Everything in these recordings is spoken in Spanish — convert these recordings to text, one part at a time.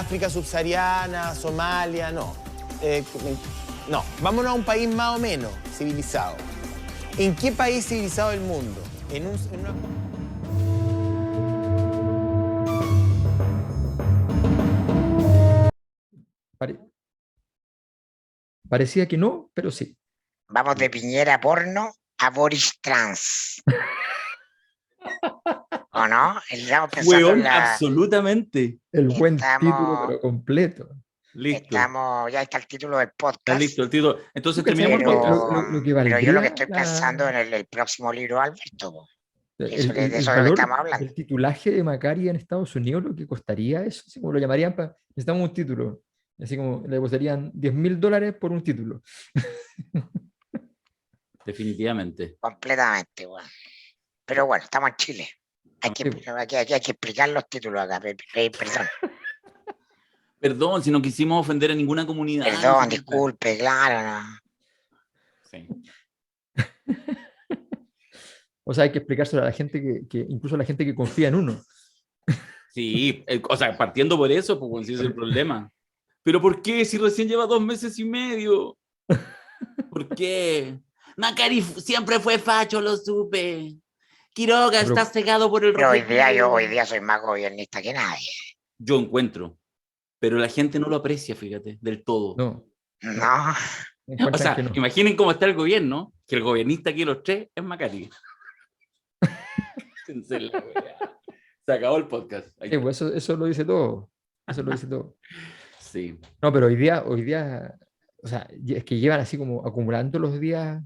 África subsahariana, Somalia, no. No, vámonos a un país más o menos civilizado. ¿En qué país civilizado del mundo? En una... Parecía que no, pero sí. Vamos de Piñera porno a Boris trans. ¿O no? Estamos pensando Weón, en la... absolutamente. El buen Estamos- título, pero completo. Listo. Ya está el título del Está podcast. listo el título. Entonces ¿Tú cachai terminemos el Pero, podcast. lo que pero yo lo valdría que estoy la- pensando en el próximo libro de Alberto. Po. Eso, de el eso es lo que valor estamos hablando. del titulaje de Macari en Estados Unidos, lo que costaría eso, así como lo llamarían, necesitamos un título, así como le costarían $10.000 por un título. Definitivamente. Completamente, bueno. Pero bueno, estamos en Chile. Hay que explicar los títulos acá. Perdón, Perdón si no quisimos ofender a ninguna comunidad. perdón, disculpe, claro. No. Sí. O sea, hay que explicárselo a la gente incluso a la gente que confía en uno. Sí, o sea, partiendo por eso, pues si ese es el problema. ¿Pero por qué? Si recién lleva 2 meses y medio. ¿Por qué? Macari siempre fue facho, lo supe. Quiroga Pero- está cegado por el Pero rojo. hoy día soy más gobernista que nadie. Yo encuentro. Pero la gente no lo aprecia, fíjate, del todo. No, No, O encuentran sea, que no. imaginen cómo está el gobierno, que el gobernista aquí de los 3 es Macari. Se acabó el podcast. Ahí Sí, está. pues eso lo dice todo. Eso lo dice todo. Sí. No, pero hoy día, o sea, es que llevan así como acumulando los días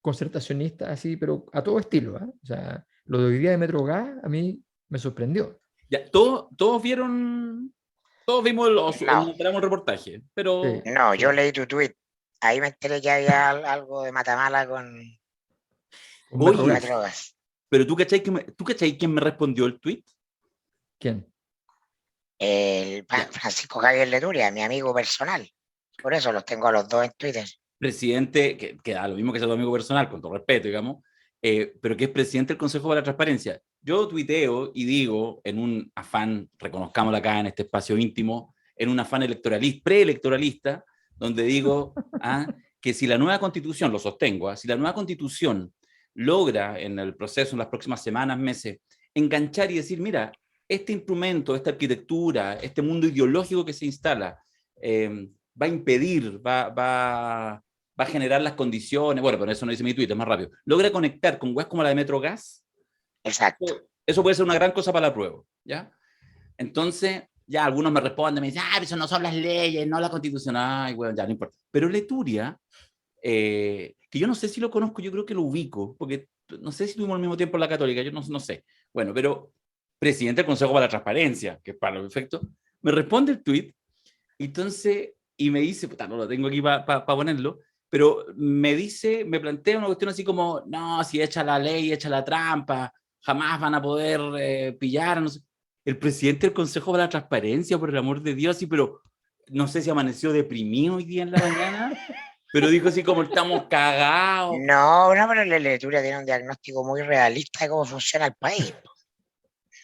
concertacionistas, así, pero a todo estilo, ¿ah? O sea, lo de hoy día de Metrogas a mí me sorprendió. Ya, todos vieron, todos vimos, enteramos el reportaje, pero Sí. no, yo leí tu tweet. Ahí me enteré que había algo de Matamala con Un Oye, Metrogas. drogas. pero ¿tú cachai quién me respondió el tweet? ¿Quién? El Francisco Javier Leturia, mi amigo personal. Por eso los tengo a los dos en Twitter. Presidente, que da lo mismo que sea tu amigo personal, con todo respeto, digamos, pero que es presidente del Consejo para la Transparencia. Yo tuiteo y digo, en un afán, reconozcámoslo acá en este espacio íntimo, en un afán preelectoralista, donde digo que si la nueva constitución, lo sostengo, si la nueva constitución logra en el proceso, en las próximas semanas, meses, enganchar y decir, mira, este instrumento, esta arquitectura, este mundo ideológico que se instala, va a impedir, va a generar las condiciones, bueno, pero eso no dice mi Twitter, es más rápido, logra conectar con webs como la de Metrogas. Exacto. Eso puede ser una gran cosa para la prueba, ¿ya? Entonces, ya algunos me responden, me dicen, eso no son las leyes, no la constitución, ay, bueno, ya no importa. Pero Leturia, que yo no sé si lo conozco, yo creo que lo ubico, porque no sé si tuvimos al mismo tiempo en la Católica, yo no sé. Bueno, pero presidente del Consejo para la Transparencia, que para los efectos, me responde el tweet, entonces, y me dice, puta, no lo tengo aquí para ponerlo, pero me plantea una cuestión así como, no, si echa la ley, echa la trampa, jamás van a poder pillar, no sé. El presidente del Consejo para la Transparencia, por el amor de Dios, sí, pero no sé si amaneció deprimido hoy día en la mañana, pero dijo así como estamos cagados. No, pero la Leturia tiene un diagnóstico muy realista de cómo funciona el país.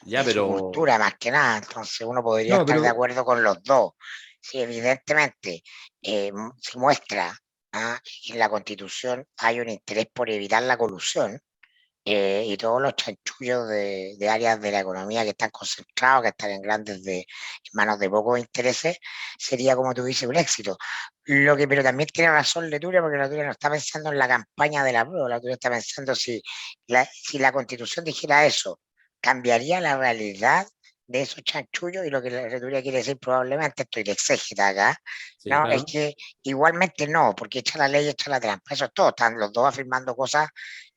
Ya, de su cultura más que nada, entonces uno podría estar de acuerdo con los dos. Sí, evidentemente se muestra que en la Constitución hay un interés por evitar la colusión y todos los chanchullos de áreas de la economía que están concentrados, que están en manos de pocos intereses, sería, como tú dices, un éxito. Pero también tiene razón Leturia, porque Leturia no está pensando en la campaña de la prueba, Leturia está pensando si la Constitución dijera eso, cambiaría la realidad de esos chanchullos, y lo que la Leturia quiere decir probablemente, estoy de exégeta acá, Sí, ¿no? claro. Es que igualmente no, porque echa la ley, echa la trampa, eso es todo, están los dos afirmando cosas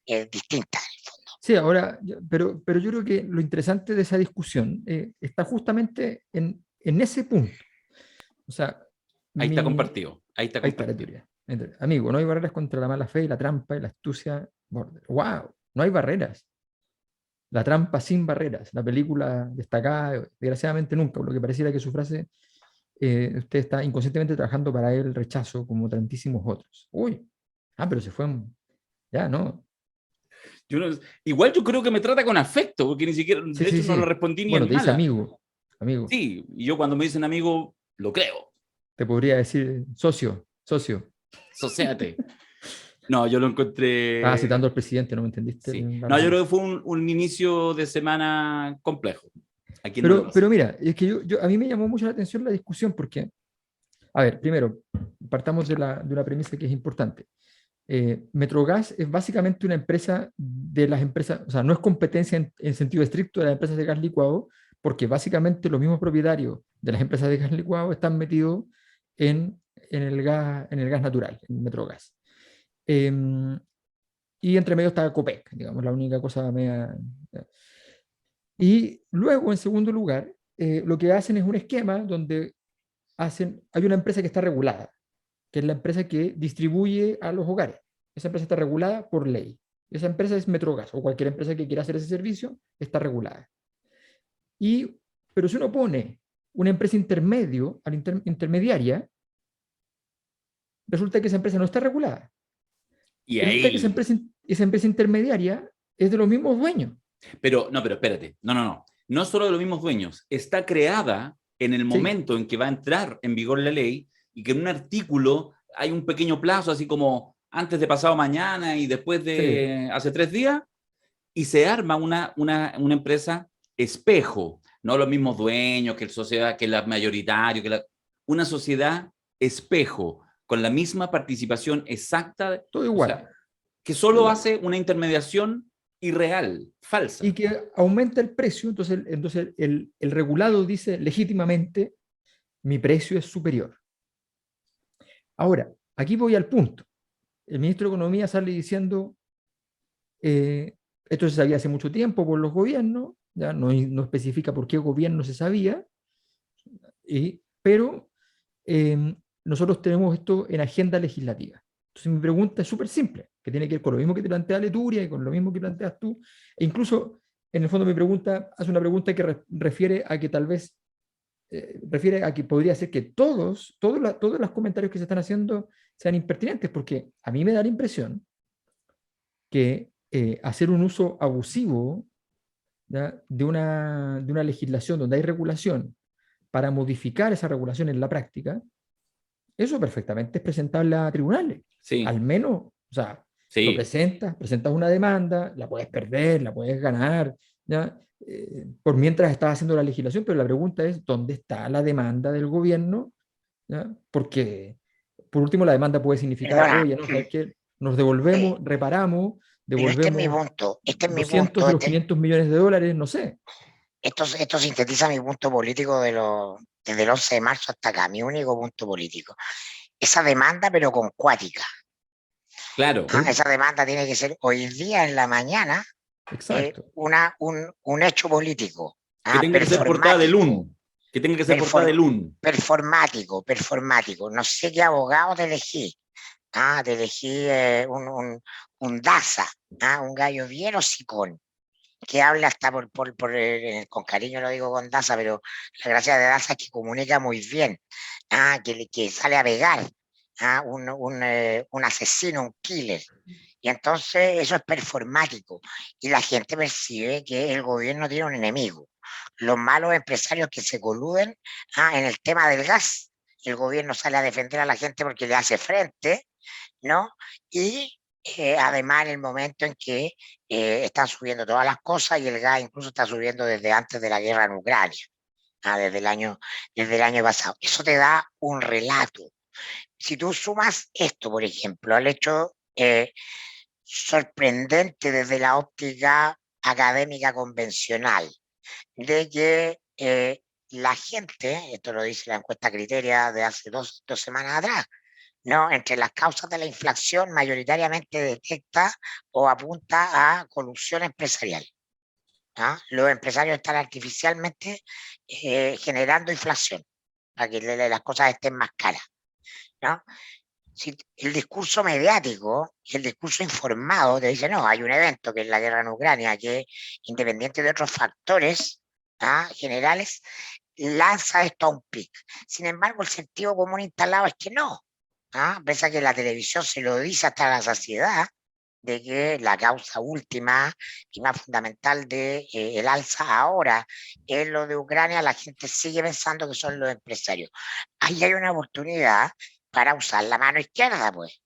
distintas en el fondo. Sí, ahora, pero yo creo que lo interesante de esa discusión está justamente en ese punto. O sea, ahí está compartido. Ahí está la teoría. Amigo, no hay barreras contra la mala fe y la trampa y la astucia. ¡Wow! No hay barreras. La trampa sin barreras. La película destacada, desgraciadamente nunca, por lo que pareciera que su frase, usted está inconscientemente trabajando para el rechazo como tantísimos otros. Uy, pero se fue. Ya, no. Igual yo creo que me trata con afecto, porque ni siquiera, de hecho no lo respondí ni bueno, en te dice mala. amigo. amigo. Sí, y yo cuando me dicen amigo, lo creo. Te podría decir socio. Socéate. No, yo lo encontré... Estaba citando al presidente, ¿no me entendiste? Sí. No, yo creo que fue un inicio de semana complejo. Aquí no lo Pero mira, es que a mí me llamó mucho la atención la discusión porque, a ver, primero, partamos de una premisa que es importante. Metrogas es básicamente una empresa de las empresas, o sea, no es competencia en sentido estricto de las empresas de gas licuado, porque básicamente los mismos propietarios de las empresas de gas licuado están metidos en el gas natural, en Metrogas. Y entre medio está Copec, digamos, la única cosa media. Y luego, en segundo lugar, lo que hacen es un esquema donde hay una empresa que está regulada, que es la empresa que distribuye a los hogares. Esa empresa está regulada por ley. Esa empresa es Metrogas, o cualquier empresa que quiera hacer ese servicio está regulada. Pero si uno pone una empresa intermediaria, resulta que esa empresa no está regulada. Y resulta que esa empresa intermediaria es de los mismos dueños. Pero espérate. No. No solo de los mismos dueños. Está creada en el momento en que va a entrar en vigor la ley y que en un artículo hay un pequeño plazo, así como antes de pasado mañana y después de hace 3 días, y se arma una empresa espejo, no los mismos dueños que la sociedad, que la mayoritario, una sociedad espejo, con la misma participación exacta. Todo igual. O sea, que solo hace una intermediación irreal, falsa. Y que aumenta el precio, entonces el regulado dice legítimamente, mi precio es superior. Ahora, aquí voy al punto. El ministro de Economía sale diciendo, esto se sabía hace mucho tiempo por los gobiernos, ya no especifica por qué gobierno se sabía, pero nosotros tenemos esto en agenda legislativa. Entonces mi pregunta es súper simple, que tiene que ver con lo mismo que te plantea Leturia y con lo mismo que planteas tú, e incluso en el fondo mi pregunta hace una pregunta que refiere a que tal vez refiere a que podría ser que todos los comentarios que se están haciendo sean impertinentes, porque a mí me da la impresión que hacer un uso abusivo, ¿ya?, de una legislación donde hay regulación para modificar esa regulación en la práctica, eso perfectamente es presentable a tribunales. Sí. Al menos, o sea, lo presentas una demanda, la puedes perder, la puedes ganar, ¿ya? Por mientras estás haciendo la legislación, pero la pregunta es, ¿dónde está la demanda del gobierno? ¿Ya? Porque, por último, la demanda puede significar, oye, no, ¿sabes qué? Nos devolvemos, reparamos, devolvemos este es mi punto, 200 de los 500 millones de dólares, no sé. Esto sintetiza mi punto político desde el 11 de marzo hasta acá, mi único punto político. Esa demanda, pero con cuática. Claro. Esa demanda tiene que ser hoy día en la mañana. Exacto. Un hecho político. Que tenga que ser portada de LUN. Que tenga que ser portada de LUN. Performático. No sé qué abogado te elegí. Te elegí un Daza, un gallo bien hocicón, que habla hasta con cariño lo digo con Daza, pero la gracia de Daza es que comunica muy bien, que sale a pegar, un asesino, un killer. Y entonces eso es performático y la gente percibe que el gobierno tiene un enemigo. Los malos empresarios que se coluden en el tema del gas, el gobierno sale a defender a la gente porque le hace frente, ¿no? Y además en el momento en que están subiendo todas las cosas y el gas incluso está subiendo desde antes de la guerra en Ucrania, desde el año pasado. Eso te da un relato. Si tú sumas esto, por ejemplo, al hecho sorprendente desde la óptica académica convencional, de que la gente, esto lo dice la encuesta Criteria de hace dos semanas atrás, ¿no?, entre las causas de la inflación mayoritariamente detecta o apunta a corrupción empresarial. Los empresarios están artificialmente generando inflación para que las cosas estén más caras, ¿no? Si el discurso mediático y el discurso informado te dice, no, hay un evento que es la guerra en Ucrania, que independiente de otros factores generales, lanza esto a un pic. Sin embargo, el sentido común instalado es que no. Pese a que la televisión se lo dice hasta la saciedad, de que la causa última y más fundamental de el alza ahora es lo de Ucrania, la gente sigue pensando que son los empresarios. Ahí hay una oportunidad para usar la mano izquierda, pues.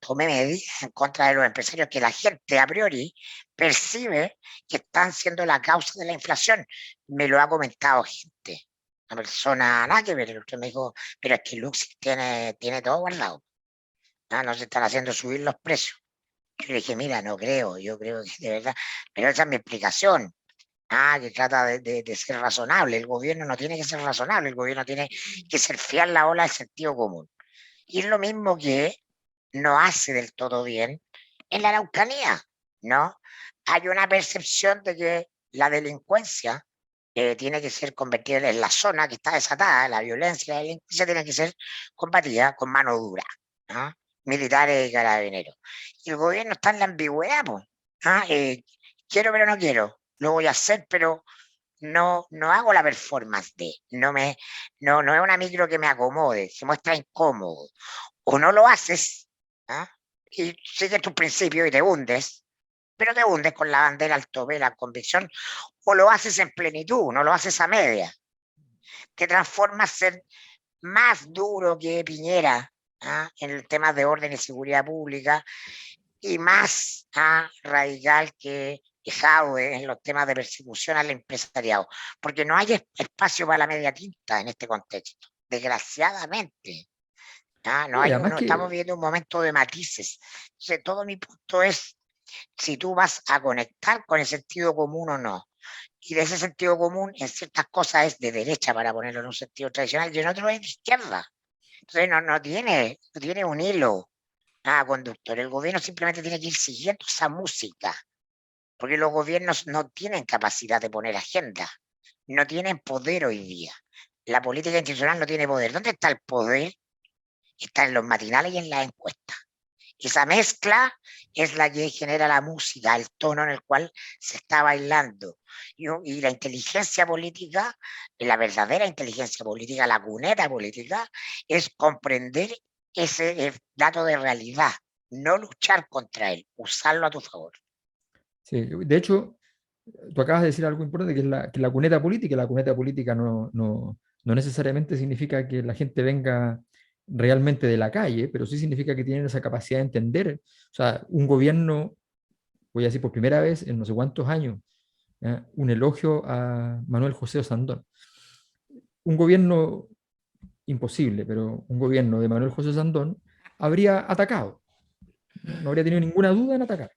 Tome medidas en contra de los empresarios que la gente a priori percibe que están siendo la causa de la inflación. Me lo ha comentado gente, una persona nada que ver, el otro me dijo, pero es que Luxi tiene todo guardado. No se están haciendo subir los precios. Yo le dije, mira, no creo, yo creo que de verdad, pero esa es mi explicación. Que trata de ser razonable. El gobierno no tiene que ser razonable, el gobierno tiene que ser fiel a la ola del sentido común. Y es lo mismo que no hace del todo bien en la Araucanía, ¿no? Hay una percepción de que la delincuencia tiene que ser convertida en la zona que está desatada, la violencia, la delincuencia tiene que ser combatida con mano dura, ¿no? Militares y carabineros. Y el gobierno está en la ambigüedad, pues. Quiero pero no quiero, lo voy a hacer, pero no hago la performance no es una micro que me acomode, se muestra incómodo. O no lo haces, y sigues tus principios y te hundes, pero te hundes con la bandera al tope, la convicción, o lo haces en plenitud, no lo haces a media. Te transformas en más duro que Piñera en el tema de orden y seguridad pública y más radical que Jadwe en los temas de persecución al empresariado, porque no hay espacio para la media tinta en este contexto, desgraciadamente. Estamos viviendo un momento de matices. Entonces, todo mi punto es si tú vas a conectar con el sentido común o no. Y de ese sentido común, en ciertas cosas es de derecha, para ponerlo en un sentido tradicional, y en otro es de izquierda. Entonces, no tiene un hilo conductor. El gobierno simplemente tiene que ir siguiendo esa música, porque los gobiernos no tienen capacidad de poner agenda, no tienen poder hoy día. La política institucional no tiene poder. ¿Dónde está el poder? Está en los matinales y en las encuestas. Esa mezcla es la que genera la música, el tono en el cual se está bailando. Y la inteligencia política, la verdadera inteligencia política, la cuneta política, es comprender ese dato de realidad, no luchar contra él, usarlo a tu favor. Sí, de hecho, tú acabas de decir algo importante, que es la cuneta política. La cuneta política no necesariamente significa que la gente venga realmente de la calle, pero sí significa que tienen esa capacidad de entender. O sea, un gobierno, voy a decir por primera vez en no sé cuántos años, un elogio a Manuel José Osandón. Un gobierno imposible, pero un gobierno de Manuel José Osandón habría atacado. No habría tenido ninguna duda en atacar.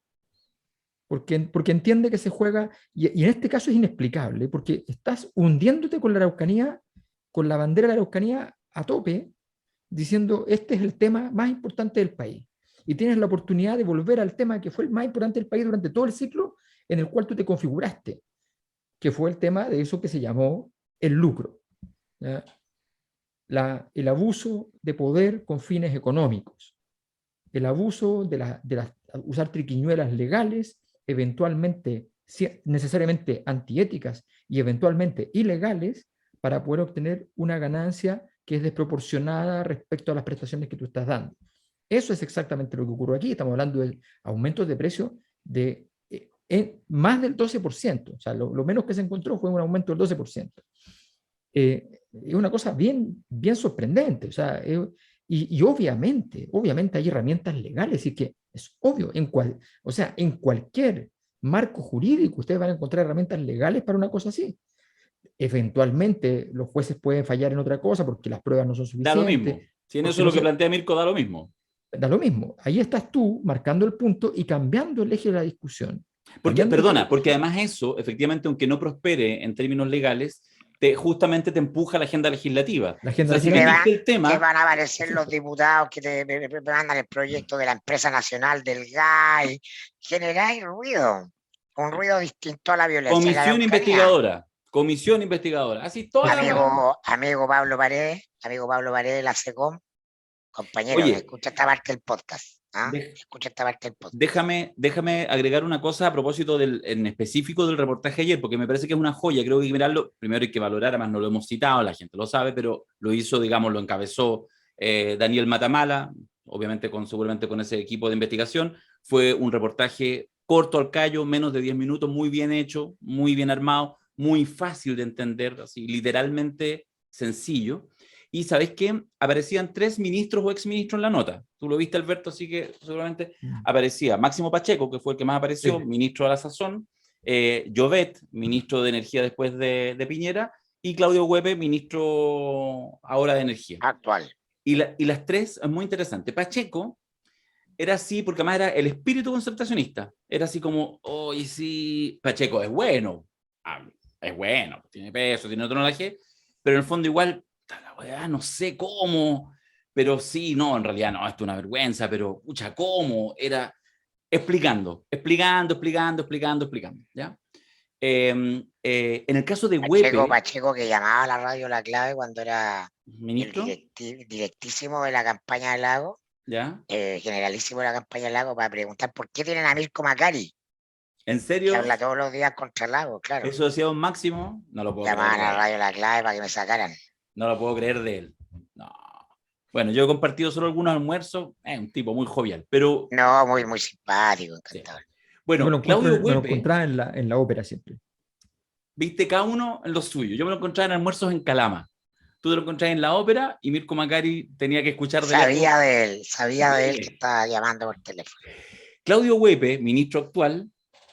Porque entiende que se juega, y en este caso es inexplicable, porque estás hundiéndote con la Araucanía, con la bandera de la Araucanía a tope, diciendo este es el tema más importante del país. Y tienes la oportunidad de volver al tema que fue el más importante del país durante todo el ciclo en el cual tú te configuraste, que fue el tema de eso que se llamó el lucro. El abuso de poder con fines económicos, el abuso de usar triquiñuelas legales, eventualmente necesariamente antiéticas y eventualmente ilegales, para poder obtener una ganancia que es desproporcionada respecto a las prestaciones que tú estás dando. Eso es exactamente lo que ocurre aquí. Estamos hablando de aumentos de precio de más del 12%. O sea, lo menos que se encontró fue un aumento del 12%. Es una cosa bien sorprendente. O sea, y obviamente hay herramientas legales, y que es obvio, en cualquier marco jurídico ustedes van a encontrar herramientas legales para una cosa así. Eventualmente los jueces pueden fallar en otra cosa porque las pruebas no son suficientes. Da lo mismo. Si en eso es lo que plantea Mirko, da lo mismo. Da lo mismo. Ahí estás tú marcando el punto y cambiando el eje de la discusión. Porque además eso, efectivamente, aunque no prospere en términos legales, justamente te empuja la agenda legislativa. Si el tema, te van a aparecer los diputados que te mandan el proyecto de la empresa nacional del GAI. Generáis ruido, un ruido distinto a la violencia. Comisión investigadora. Así toda amigo Pablo Paredes, de la SECOM, compañero, escucha esta parte del podcast. Déjame agregar una cosa a propósito en específico del reportaje ayer, porque me parece que es una joya. Creo que hay que mirarlo. Primero hay que valorar, además no lo hemos citado, la gente lo sabe, pero lo hizo, digamos, lo encabezó Daniel Matamala, obviamente seguramente con ese equipo de investigación. Fue un reportaje corto al callo, menos de 10 minutos, muy bien hecho, muy bien armado, muy fácil de entender, así literalmente sencillo. Y ¿sabéis qué? Aparecían 3 ministros o exministros en la nota. Tú lo viste, Alberto, así que seguramente aparecía Máximo Pacheco, que fue el que más apareció, Sí. ministro de la Sazón, Llovet, ministro de Energía después de Piñera, y Claudio Huepe, ministro ahora de Energía. Actual. Y las 3 es muy interesante. Pacheco era así, porque además era el espíritu concertacionista. Era así como, oye, sí, Pacheco es bueno, tiene peso, tiene otro tonelaje, pero en el fondo igual, la weá, no sé cómo, pero sí, no, en realidad no, esto es una vergüenza, pero, pucha, ¿cómo? Era explicando, ¿ya? En el caso de Huepe, Pacheco que llamaba a la radio La Clave cuando era ministro, el directísimo de la campaña de Lago, ¿ya? generalísimo de la campaña de Lago, para preguntar por qué tienen a Mirko Macari, ¿En serio? que habla todos los días contra Lago, claro. ¿Eso decía un Máximo? No lo puedo Llamaban creer. a la radio La Clave para que me sacaran. No lo puedo creer de él. No. Bueno, yo he compartido solo algunos almuerzos. Es un tipo muy jovial, pero... No, muy, muy simpático, encantador. Sí. Bueno, Claudio me lo Huepe, encontraba en la ópera siempre. viste, cada uno en lo suyo. Yo me lo encontraba en almuerzos en Calama. Tú te lo encontrabas en la ópera y Mirko Macari tenía que escuchar de Sabía de él que estaba llamando por teléfono. Claudio Huepe, ministro actual,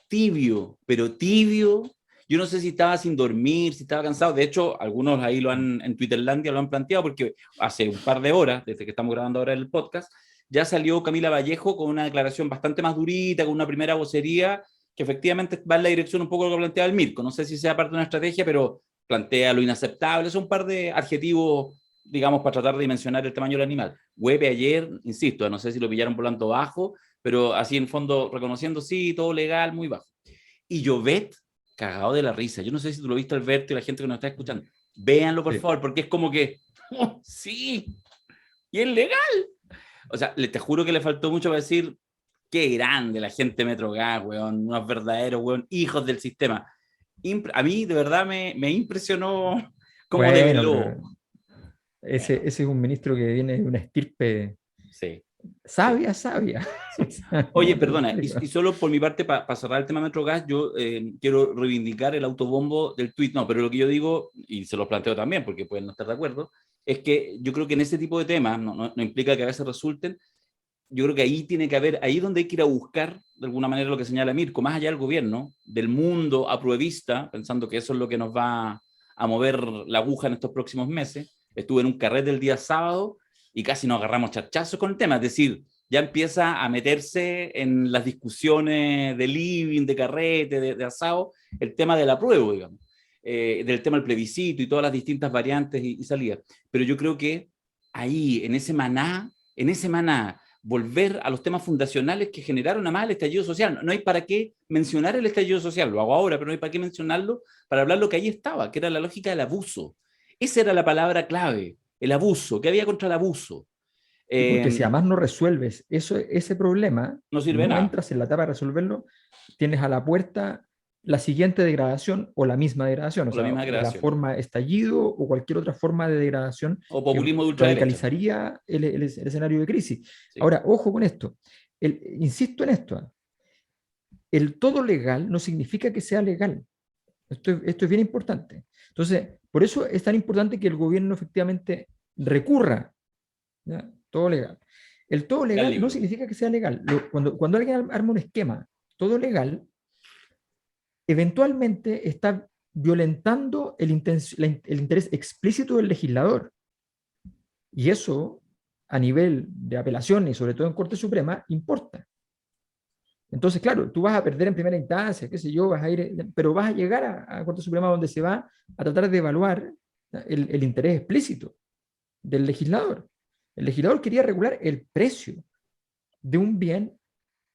tibio, pero tibio. Yo no sé si estaba sin dormir, si estaba cansado. De hecho, algunos ahí en Twitterlandia lo han planteado, porque hace un par de horas, desde que estamos grabando ahora el podcast, ya salió Camila Vallejo con una declaración bastante más durita, con una primera vocería, que efectivamente va en la dirección un poco de lo que planteaba el Mirko. No sé si sea parte de una estrategia, pero plantea lo inaceptable. Son un par de adjetivos, digamos, para tratar de dimensionar el tamaño del animal. Huepe ayer, insisto, no sé si lo pillaron volando bajo, pero así en fondo reconociendo, sí, todo legal, muy bajo. Y Llovet, cagado de la risa. Yo no sé si tú lo viste, Alberto, y la gente que nos está escuchando. Véanlo, por favor, porque es como que, oh, sí, y es legal. O sea, te juro que le faltó mucho para decir, qué grande la gente de Metrogas, weón, unos verdaderos, weón, hijos del sistema. A mí, de verdad, me impresionó cómo develó. Ese es un ministro que viene de una estirpe sí. sabia. Sí. Oye, perdona, y solo por mi parte, para cerrar el tema Metrogas, yo quiero reivindicar el autobombo del tuit. No, pero lo que yo digo, y se lo planteo también, porque pueden no estar de acuerdo, es que yo creo que en ese tipo de temas, no implica que a veces resulten, yo creo que ahí tiene que haber, ahí donde hay que ir a buscar, de alguna manera, lo que señala Mirko, más allá del gobierno, del mundo apruebista, pensando que eso es lo que nos va a mover la aguja en estos próximos meses. Estuve en un carrete el día sábado y casi nos agarramos chachazos con el tema, es decir, ya empieza a meterse en las discusiones de living, de carrete, de asado, el tema del apruebo, digamos, del tema del plebiscito y todas las distintas variantes y salidas. Pero yo creo que ahí, en ese maná, volver a los temas fundacionales que generaron además el estallido social. No hay para qué mencionar el estallido social, lo hago ahora, pero no hay para qué mencionarlo para hablar lo que ahí estaba, que era la lógica del abuso. Esa era la palabra clave, el abuso, ¿qué había contra el abuso? Porque si además no resuelves ese problema, no sirve nada. Entras en la etapa de resolverlo, tienes a la puerta la siguiente degradación o la misma degradación, la forma estallido o cualquier otra forma de degradación o populismo que radicalizaría el escenario de crisis. Sí. Ahora, ojo con esto, insisto en esto, el todo legal no significa que sea legal. Esto es bien importante. Entonces, por eso es tan importante que el gobierno efectivamente recurra, ¿ya? Todo legal. El todo legal no significa que sea legal. Cuando alguien arma un esquema todo legal, eventualmente está violentando el interés explícito del legislador. Y eso, a nivel de apelación y sobre todo en Corte Suprema, importa. Entonces, claro, tú vas a perder en primera instancia, qué sé yo, vas a ir, pero vas a llegar a Corte Suprema donde se va a tratar de evaluar el interés explícito del legislador. El legislador quería regular el precio de un bien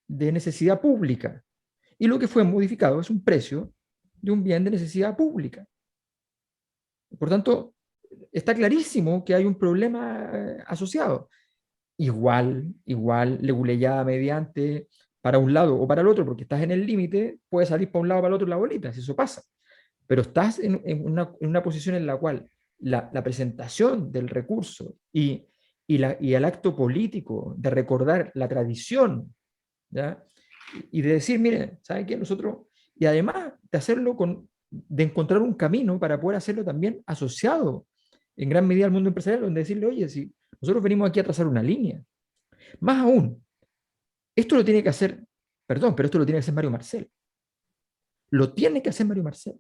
de necesidad pública. Y lo que fue modificado es un precio de un bien de necesidad pública. Por tanto, está clarísimo que hay un problema asociado. Igual, leguleyada mediante para un lado o para el otro, porque estás en el límite, puede salir para un lado o para el otro la bolita, si eso pasa. Pero estás en una posición en la cual la presentación del recurso y y el acto político de recordar la tradición, ¿ya? Y de decir, mire, ¿sabe qué? Nosotros, y además de hacerlo de encontrar un camino para poder hacerlo también asociado en gran medida al mundo empresarial, donde decirle, oye, si nosotros venimos aquí a trazar una línea. Más aún, esto lo tiene que hacer, perdón, pero esto lo tiene que hacer Mario Marcel. Lo tiene que hacer Mario Marcel.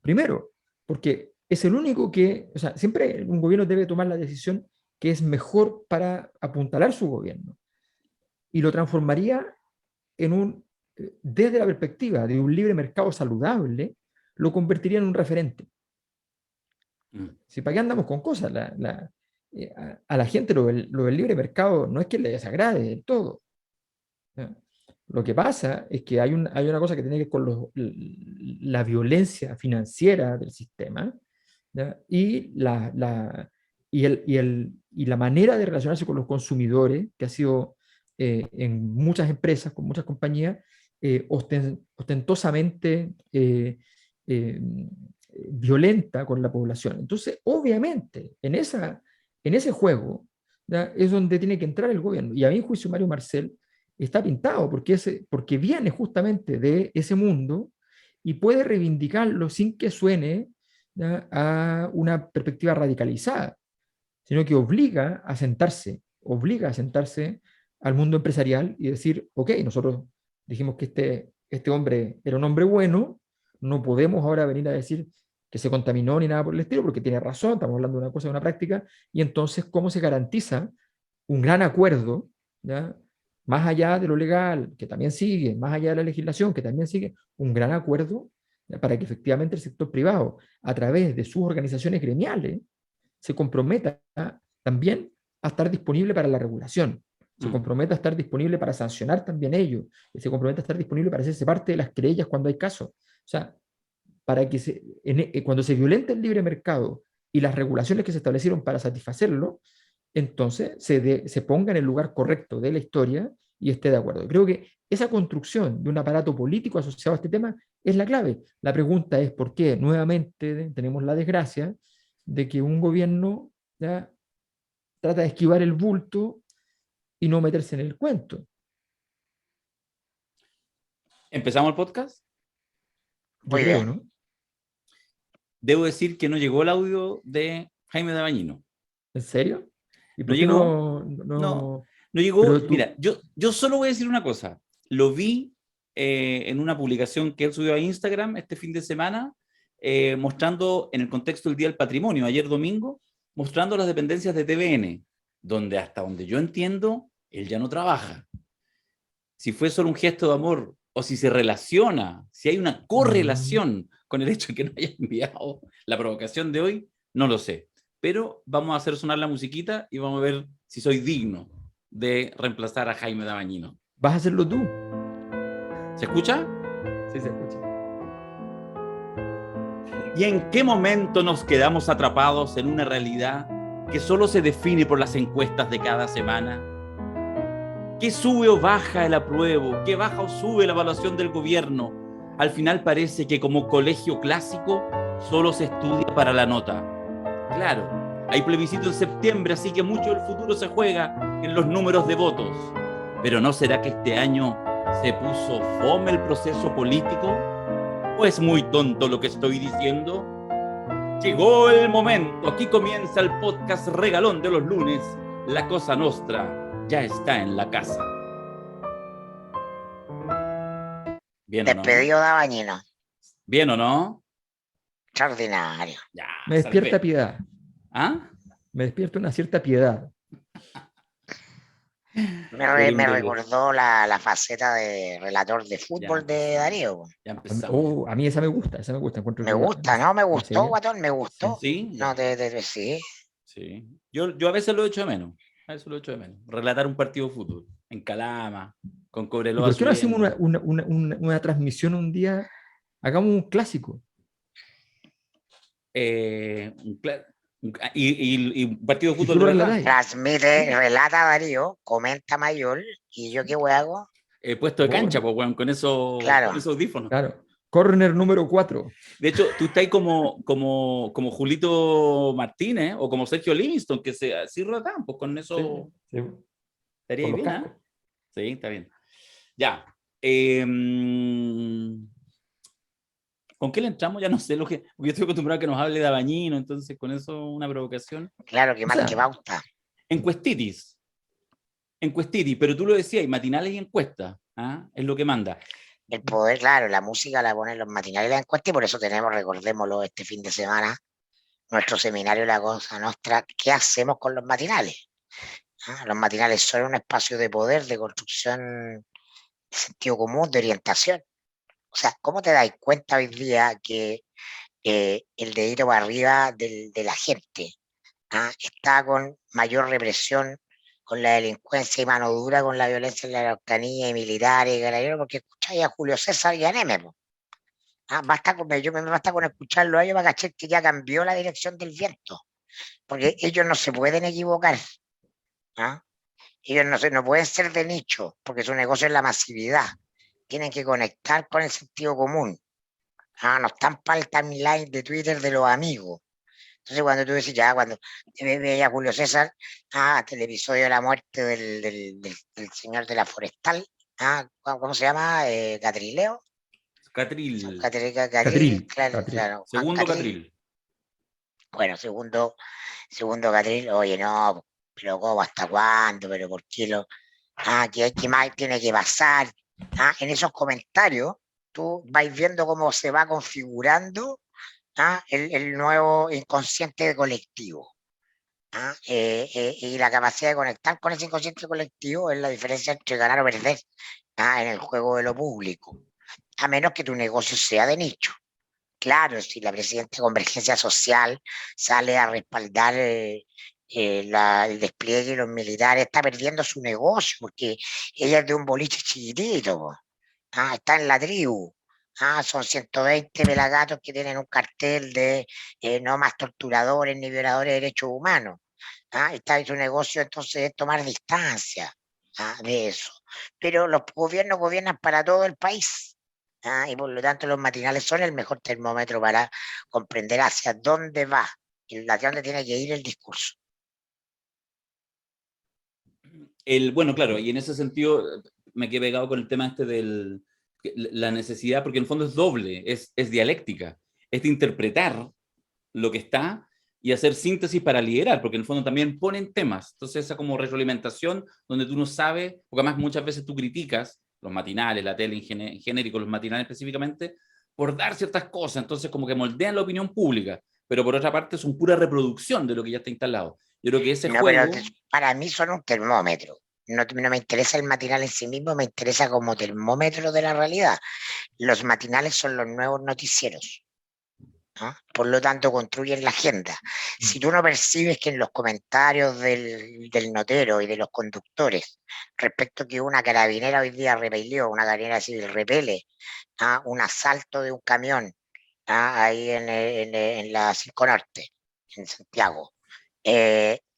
Primero, porque es el único que, o sea, siempre un gobierno debe tomar la decisión que es mejor para apuntalar su gobierno. Y lo transformaría desde la perspectiva de un libre mercado saludable, lo convertiría en un referente. Si para qué andamos con cosas, a la gente lo del libre mercado no es que le desagrade del todo. ¿Ya? Lo que pasa es que hay una cosa que tiene que ver con la violencia financiera del sistema, ¿ya? Y la manera de relacionarse con los consumidores, que ha sido en muchas empresas, con muchas compañías, ostentosamente violenta con la población. Entonces, obviamente, en ese juego, ¿ya? Es donde tiene que entrar el gobierno. Y a mi juicio, Mario Marcel está pintado porque viene justamente de ese mundo y puede reivindicarlo sin que suene, ¿ya?, a una perspectiva radicalizada, sino que obliga a sentarse al mundo empresarial y decir, ok, nosotros dijimos que este hombre era un hombre bueno, no podemos ahora venir a decir que se contaminó ni nada por el estilo, porque tiene razón, estamos hablando de una cosa, de una práctica, y entonces, ¿cómo se garantiza un gran acuerdo, ¿ya?, más allá de lo legal, que también sigue, más allá de la legislación, que también sigue, un gran acuerdo, ¿ya?, para que efectivamente el sector privado, a través de sus organizaciones gremiales, se comprometa también a estar disponible para la regulación, se comprometa a estar disponible para sancionar también ellos, y se comprometa a estar disponible para hacerse parte de las querellas cuando hay casos. O sea, para que cuando se violenta el libre mercado y las regulaciones que se establecieron para satisfacerlo, entonces se ponga en el lugar correcto de la historia y esté de acuerdo. Creo que esa construcción de un aparato político asociado a este tema es la clave. La pregunta es por qué nuevamente tenemos la desgracia de que un gobierno, ¿ya?, trata de esquivar el bulto y no meterse en el cuento. ¿Empezamos el podcast? Yo creo, ¿no? Debo decir que no llegó el audio de Jaime Dabañino. ¿En serio? ¿Y por ¿No qué llegó? No llegó. Mira, yo solo voy a decir una cosa. Lo vi en una publicación que él subió a Instagram este fin de semana, mostrando en el contexto del Día del Patrimonio, ayer domingo, mostrando las dependencias de TVN, donde hasta donde yo entiendo, él ya no trabaja. Si fue solo un gesto de amor, o si se relaciona, si hay una correlación con el hecho de que no haya enviado la provocación de hoy, no lo sé. Pero vamos a hacer sonar la musiquita y vamos a ver si soy digno de reemplazar a Jaime Dabañino. ¿Vas a hacerlo tú? ¿Se escucha? Sí, se escucha. ¿Y en qué momento nos quedamos atrapados en una realidad que solo se define por las encuestas de cada semana? ¿Qué sube o baja el apruebo? ¿Qué baja o sube la evaluación del gobierno? Al final parece que como colegio clásico solo se estudia para la nota. Claro, hay plebiscito en septiembre, así que mucho del futuro se juega en los números de votos. Pero ¿no será que este año se puso fome el proceso político? ¿O es muy tonto lo que estoy diciendo? Llegó el momento. Aquí comienza el podcast regalón de los lunes. La Cosa Nostra ya está en la casa. ¿Bien o no? Despedido Dabañino. ¿Bien o no? Extraordinario. Ya, Me despierta salvé. piedad. ¿Ah? Me despierta una cierta piedad. Me recordó la faceta de relator de fútbol Ya, de Darío. Ya empezamos. A mí esa me gusta. Encuentro Me que gusta, ¿no? Me gustó, sería. Guatón, me gustó. Sí. No, sí. Sí. Yo a veces lo echo de menos. A veces lo echo de menos. Relatar un partido de fútbol en Calama, con ¿Y Cobreloa. por qué no hacemos subiendo. una transmisión un día? Hagamos un clásico. Y un partido de Y fútbol tú lo de verdad. relatáis. Transmite, relata Darío, comenta Mayor, y yo qué hago. Puesto de cancha, pues, weón, con esos Claro. audífonos. Claro. Corner número 4. De hecho, tú estás ahí como Julito Martínez o como Sergio Livingston, que se así rotan, pues con eso Sí. estaría Con los bien, cascos. ¿eh? Sí, está bien. Ya. ¿Con qué le entramos? Ya no sé porque yo estoy acostumbrado a que nos hable de Abañino, entonces con eso una provocación. Claro, que O mal sea, que bauta. Encuestitis, pero tú lo decías, y matinales y encuestas, ¿ah? Es lo que manda. El poder, claro, la música la ponen los matinales de la encuesta y por eso tenemos, recordémoslo, este fin de semana, nuestro seminario La Cosa Nostra. ¿Qué hacemos con los matinales? Los matinales son un espacio de poder, de construcción, de sentido común, de orientación. O sea, ¿cómo te dais cuenta hoy día que el dedito para arriba de la gente está con mayor represión, con la delincuencia y mano dura, con la violencia en la Araucanía y militares y carabineros? Porque escucháis a Julio César y a Neme, po. Basta me basta con escucharlo a ellos para cachar que ya cambió la dirección del viento, porque ellos no se pueden equivocar. ¿Ah? Ellos no pueden ser de nicho, porque su negocio es la masividad. Tienen que conectar con el sentido común. No están para el timeline de Twitter de los amigos. Entonces, cuando tú decís, ya, cuando veía a Julio César, el episodio de la muerte del señor de la Forestal, ¿cómo se llama? Catrileo. Catril. Catril, claro. Segundo Catril. Bueno, segundo Catril, oye, no, pero ¿cómo? ¿Hasta cuándo? ¿Pero por qué lo...? ¿Qué más tiene que pasar? En esos comentarios, tú vais viendo cómo se va configurando el nuevo inconsciente colectivo. Y la capacidad de conectar con ese inconsciente colectivo es la diferencia entre ganar o perder en el juego de lo público, a menos que tu negocio sea de nicho. Claro, si la presidenta de Convergencia Social sale a respaldar el despliegue de los militares, está perdiendo su negocio porque ella es de un boliche chiquitito, po. Está en la tribu. Son 120 pelagatos que tienen un cartel de no más torturadores ni violadores de derechos humanos. Está en su negocio, entonces es tomar distancia de eso. Pero los gobiernos gobiernan para todo el país. Y por lo tanto los matinales son el mejor termómetro para comprender hacia dónde va, hacia dónde tiene que ir el discurso. Bueno, claro, y en ese sentido me quedé pegado con el tema de la necesidad, porque en el fondo es doble, es dialéctica, es de interpretar lo que está y hacer síntesis para liderar, porque en el fondo también ponen temas. Entonces esa como retroalimentación donde tú no sabes, porque además muchas veces tú criticas los matinales, la tele en genérico, los matinales específicamente, por dar ciertas cosas, entonces como que moldean la opinión pública, pero por otra parte son pura reproducción de lo que ya está instalado. Yo creo que ese juego... Pero para mí son un termómetro. No me interesa el matinal en sí mismo, me interesa como termómetro de la realidad. Los matinales son los nuevos noticieros. Por lo tanto, construyen la agenda. Si tú no percibes que en los comentarios del notero y de los conductores, respecto a que una carabinera hoy día repelió, una carabinera civil repele un asalto de un camión ahí en la 5 Norte, en Santiago,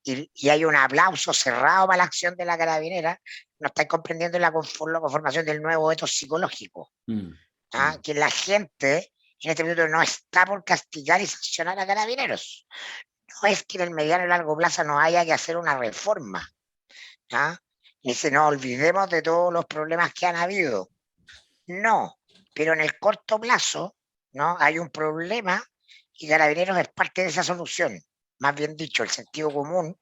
y hay un aplauso cerrado para la acción de la carabinera, no estáis comprendiendo la conformación del nuevo etos psicológico. Que la gente en este minuto no está por castigar y sancionar a carabineros. No es que en el mediano y largo plazo no haya que hacer una reforma. Ni se nos olvidemos de todos los problemas que han habido. No, pero en el corto plazo, ¿no? Hay un problema y Carabineros es parte de esa solución. Más bien dicho, el sentido común,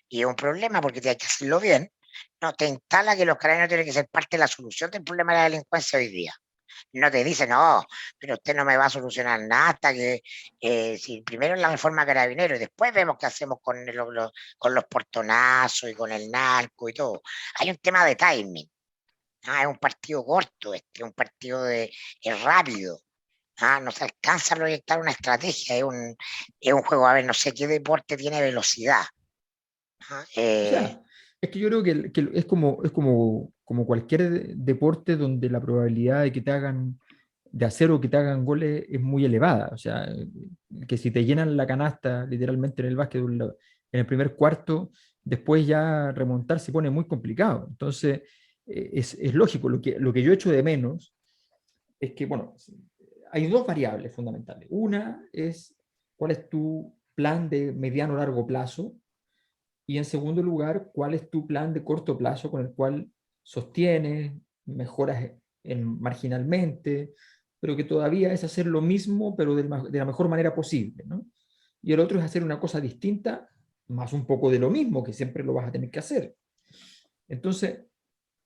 y es un problema porque hay que hacerlo bien, no te instala que los carabineros tienen que ser parte de la solución del problema de la delincuencia hoy día. No te dice, no, pero usted no me va a solucionar nada hasta que, si primero es la reforma carabinero y después vemos qué hacemos con los portonazos y con el narco y todo. Hay un tema de timing. Es un partido corto, es un partido es rápido. No se alcanza a proyectar una estrategia, es un juego, a ver, no sé qué deporte tiene velocidad. O sea, es que yo creo que es como cualquier deporte donde la probabilidad de que te hagan, de hacer o que te hagan goles es muy elevada. O sea, que si te llenan la canasta literalmente en el básquetbol en el primer cuarto, después ya remontar se pone muy complicado. Entonces, es lógico. Lo que yo echo de menos es que, bueno, hay dos variables fundamentales. Una es cuál es tu plan de mediano o largo plazo, y en segundo lugar, cuál es tu plan de corto plazo con el cual sostienes, mejoras marginalmente, pero que todavía es hacer lo mismo, pero de la mejor manera posible, ¿no? Y el otro es hacer una cosa distinta, más un poco de lo mismo, que siempre lo vas a tener que hacer. Entonces,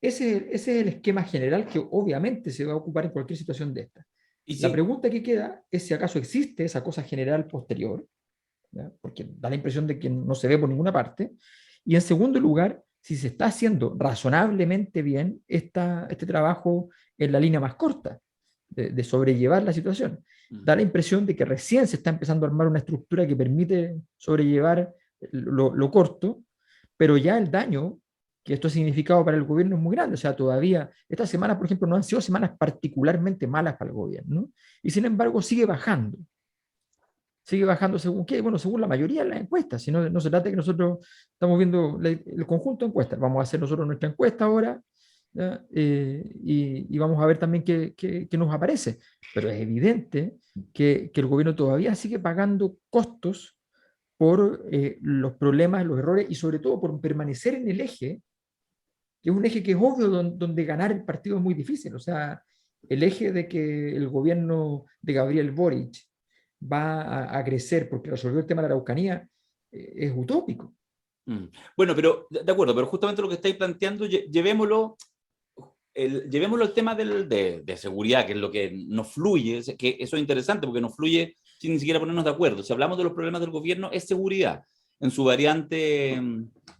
ese es el esquema general que obviamente se va a ocupar en cualquier situación de esta. La pregunta que queda es si acaso existe esa cosa general posterior, ¿ya? Porque da la impresión de que no se ve por ninguna parte. Y en segundo lugar, si se está haciendo razonablemente bien este trabajo en la línea más corta, de sobrellevar la situación. Da la impresión de que recién se está empezando a armar una estructura que permite sobrellevar lo corto, pero ya el daño que esto ha significado para el gobierno es muy grande. O sea, todavía, estas semanas, por ejemplo, no han sido semanas particularmente malas para el gobierno, y sin embargo sigue bajando. Sigue bajando según qué, bueno, según la mayoría de las encuestas. Si no, no se trata de que nosotros estamos viendo el conjunto de encuestas. Vamos a hacer nosotros nuestra encuesta ahora, y vamos a ver también qué nos aparece. Pero es evidente que el gobierno todavía sigue pagando costos por los problemas, los errores, y sobre todo por permanecer en el eje, que es un eje que es obvio donde ganar el partido es muy difícil. O sea, el eje de que el gobierno de Gabriel Boric va a crecer porque resolvió el tema de la Araucanía es utópico. Bueno, pero de acuerdo, pero justamente lo que estáis planteando, llevémoslo al tema de seguridad, que es lo que nos fluye, que eso es interesante porque nos fluye sin ni siquiera ponernos de acuerdo. Si hablamos de los problemas del gobierno, es seguridad, en su variante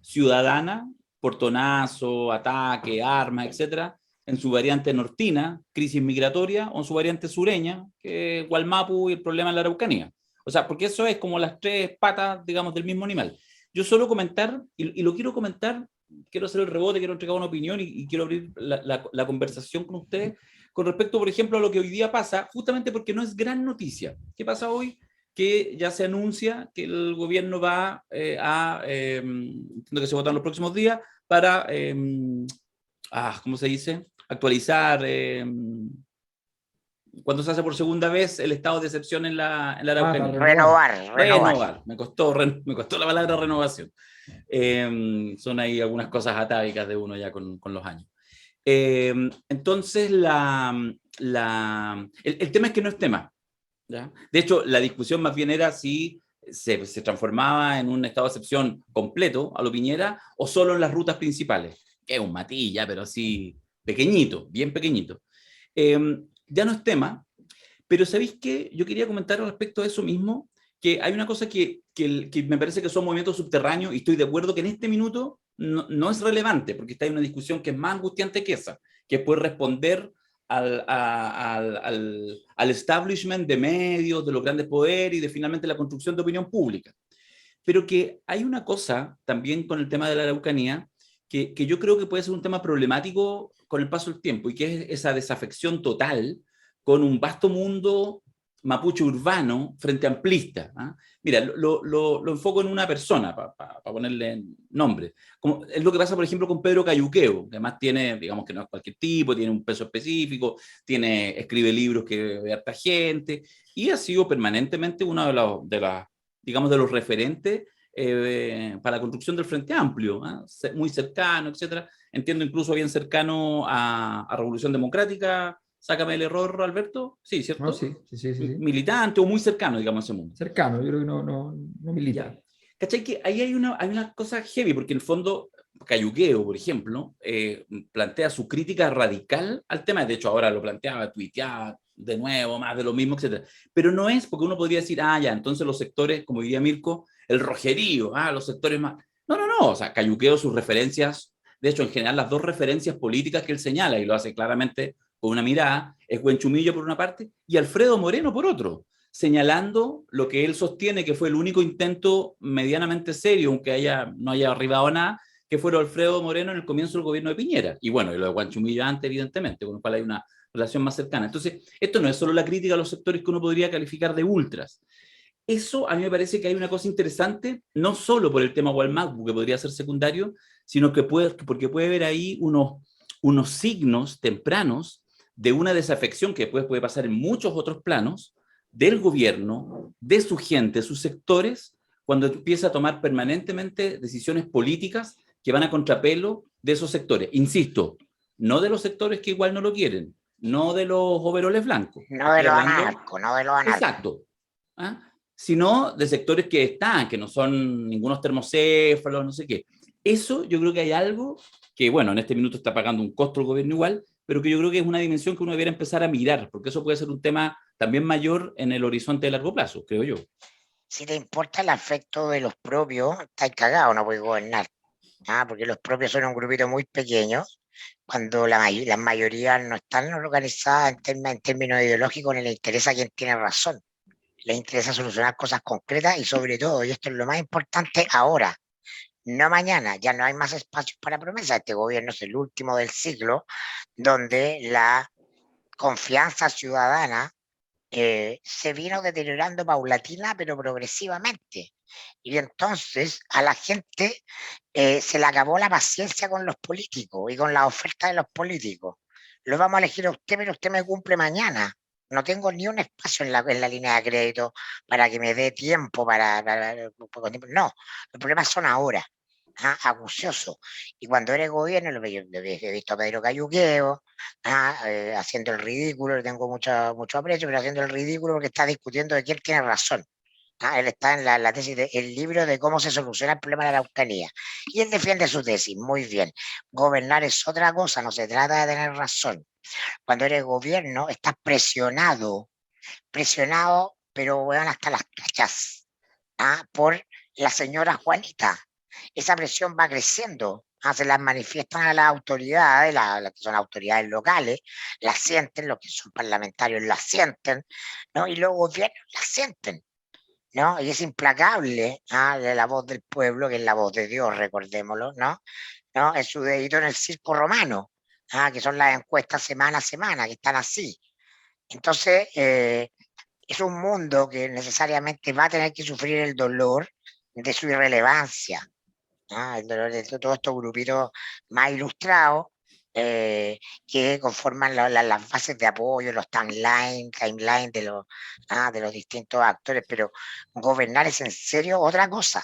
ciudadana, portonazo, ataque, armas, etcétera, en su variante nortina, crisis migratoria, o en su variante sureña, que es Gualmapu y el problema de la Araucanía. O sea, porque eso es como las tres patas, digamos, del mismo animal. Yo solo comentar, y lo quiero comentar, quiero hacer el rebote, quiero entregar una opinión y quiero abrir la conversación con ustedes con respecto, por ejemplo, a lo que hoy día pasa, justamente porque no es gran noticia. ¿Qué pasa hoy? Que ya se anuncia que el gobierno va entiendo que se vota en los próximos días, para, ¿cómo se dice? Actualizar, cuando se hace por segunda vez el estado de excepción en la Araucanía. Renovar. Me costó la palabra renovación. Son ahí algunas cosas atávicas de uno ya con los años. Entonces, el tema es que no es tema, ¿ya? De hecho, la discusión más bien era si se transformaba en un estado de excepción completo a lo Piñera o solo en las rutas principales, que es un matiz ya, pero sí pequeñito, bien pequeñito. Ya no es tema, pero ¿sabéis qué? Yo quería comentar respecto a eso mismo, que hay una cosa que me parece que son movimientos subterráneos, y estoy de acuerdo que en este minuto no es relevante, porque está en una discusión que es más angustiante que esa, que es poder responder al establishment de medios, de los grandes poderes y de finalmente la construcción de opinión pública. Pero que hay una cosa también con el tema de la Araucanía, que yo creo que puede ser un tema problemático con el paso del tiempo, y que es esa desafección total con un vasto mundo mapuche urbano frente amplista. Mira, lo enfoco en una persona, para ponerle nombre. Como es lo que pasa, por ejemplo, con Pedro Cayuqueo, que además tiene, digamos que no es cualquier tipo, tiene un peso específico, escribe libros que ve harta gente, y ha sido permanentemente uno de los referentes para la construcción del Frente Amplio, muy cercano, etcétera. Entiendo incluso bien cercano a Revolución Democrática. Sácame el error, Alberto. Sí, ¿cierto? No, sí. Militante o muy cercano, digamos, a ese mundo. Cercano, yo creo que no milita. Ya. ¿Cachai? Que ahí hay una cosa heavy, porque en el fondo Cayuqueo, por ejemplo, plantea su crítica radical al tema. De hecho, ahora lo planteaba, tuiteaba de nuevo, más de lo mismo, etcétera. Pero no es porque uno podría decir, ya, entonces los sectores, como diría Mirko, el rojerío, los sectores más... No. O sea, Cayuqueo, sus referencias, de hecho, en general, las dos referencias políticas que él señala, y lo hace claramente con una mirada, es Huenchumillo por una parte y Alfredo Moreno por otro, señalando lo que él sostiene que fue el único intento medianamente serio, aunque no haya arribado a nada, que fue Alfredo Moreno en el comienzo del gobierno de Piñera. Y bueno, y lo de Huenchumillo antes, evidentemente, con lo cual hay una relación más cercana. Entonces, esto no es solo la crítica a los sectores que uno podría calificar de ultras. Eso a mí me parece que hay una cosa interesante, no solo por el tema Gualmapu, que podría ser secundario, sino que porque puede haber ahí unos signos tempranos de una desafección que después puede pasar en muchos otros planos, del gobierno, de su gente, sus sectores, cuando empieza a tomar permanentemente decisiones políticas que van a contrapelo de esos sectores. Insisto, no de los sectores que igual no lo quieren, no de los overoles blancos. No de los anarcos, no de los anarcos. Exacto. ¿Ah? Sino de sectores que están, que no son ningunos termocéfalos, no sé qué. Eso yo creo que hay algo que, bueno, en este minuto está pagando un costo el gobierno igual, pero que yo creo que es una dimensión que uno debería empezar a mirar, porque eso puede ser un tema también mayor en el horizonte de largo plazo, creo yo. Si te importa el afecto de los propios, estás cagado, no puedes gobernar. Porque los propios son un grupito muy pequeño, cuando las mayorías no están organizadas en términos ideológicos, ni les interesa quién tiene razón. Les interesa solucionar cosas concretas y sobre todo, y esto es lo más importante ahora, no mañana. Ya no hay más espacios para promesas. Este gobierno es el último del siglo donde la confianza ciudadana se vino deteriorando paulatina pero progresivamente. Y entonces a la gente se le acabó la paciencia con los políticos y con la oferta de los políticos. Lo vamos a elegir a usted, pero usted me cumple mañana. No tengo ni un espacio en la línea de crédito para que me dé tiempo no, los problemas son ahora. Acucioso. Y cuando eres gobierno, he visto a Pedro Cayuqueo haciendo el ridículo, le tengo mucho aprecio, pero haciendo el ridículo porque está discutiendo de quién tiene razón. Él está en la tesis del libro de cómo se soluciona el problema de la Araucanía. Y él defiende su tesis, muy bien. Gobernar es otra cosa, no se trata de tener razón. Cuando eres gobierno, estás presionado, pero bueno, hasta las cachas, por la señora Juanita. Esa presión va creciendo, se las manifiestan a las autoridades, las que son autoridades locales, las sienten, los que son parlamentarios las sienten, ¿no? Y los gobiernos las sienten, ¿no? Y es implacable, de la voz del pueblo, que es la voz de Dios, recordémoslo, ¿no? Es su dedito en el circo romano, que son las encuestas semana a semana, que están así. Entonces, es un mundo que necesariamente va a tener que sufrir el dolor de su irrelevancia. El dolor de todos estos grupitos más ilustrados que conforman las bases de apoyo, los timeline de los distintos actores, pero gobernar es en serio otra cosa,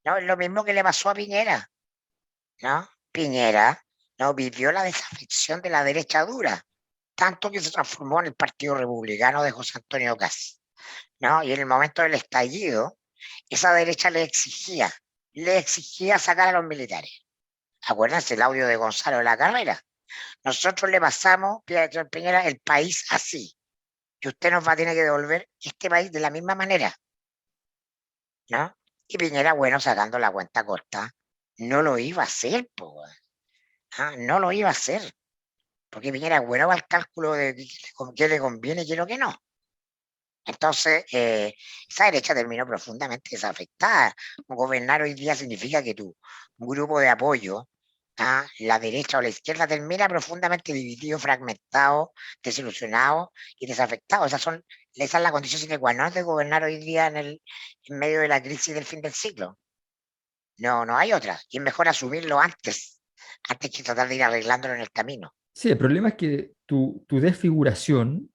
¿no? Es lo mismo que le pasó a Piñera, ¿no? Piñera, ¿no? Vivió la desafección de la derecha dura, tanto que se transformó en el Partido Republicano de José Antonio Kast, ¿no? Y en el momento del estallido, esa derecha le exigía sacar a los militares. Acuérdense el audio de Gonzalo de la Carrera. Nosotros le pasamos, Piñera, el país así. Y usted nos va a tener que devolver este país de la misma manera, ¿no? Y Piñera, bueno, sacando la cuenta corta, no lo iba a hacer, no lo iba a hacer. Porque Piñera, bueno, va al cálculo de qué le conviene y qué lo que no. Entonces, esa derecha terminó profundamente desafectada. Gobernar hoy día significa que un grupo de apoyo, la derecha o la izquierda, termina profundamente dividido, fragmentado, desilusionado y desafectado. Esa es la condición sine qua non de gobernar hoy día en medio de la crisis del fin del siglo. No hay otra. Y es mejor asumirlo antes que tratar de ir arreglándolo en el camino. Sí, el problema es que tu desfiguración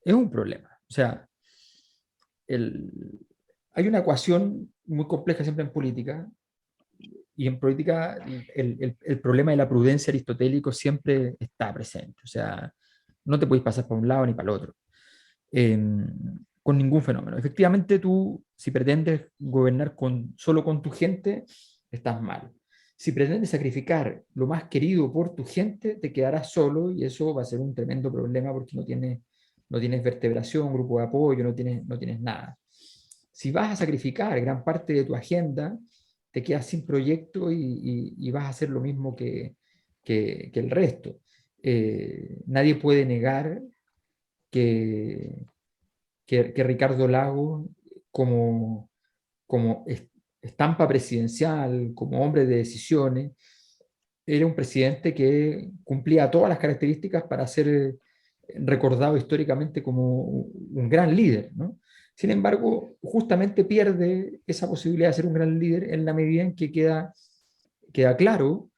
es un problema. O sea, hay una ecuación muy compleja siempre en política, y en política el problema de la prudencia aristotélico siempre está presente. O sea, no te puedes pasar para un lado ni para el otro, con ningún fenómeno. Efectivamente, tú, si pretendes gobernar solo con tu gente, estás mal. Si pretendes sacrificar lo más querido por tu gente, te quedarás solo, y eso va a ser un tremendo problema porque no tienes vertebración, grupo de apoyo, no tienes nada. Si vas a sacrificar gran parte de tu agenda, te quedas sin proyecto y vas a hacer lo mismo que el resto. Nadie puede negar que Ricardo Lagos, como estampa presidencial, como hombre de decisiones, era un presidente que cumplía todas las características para ser recordado históricamente como un gran líder, ¿no? Sin embargo, justamente pierde esa posibilidad de ser un gran líder en la medida en que queda claro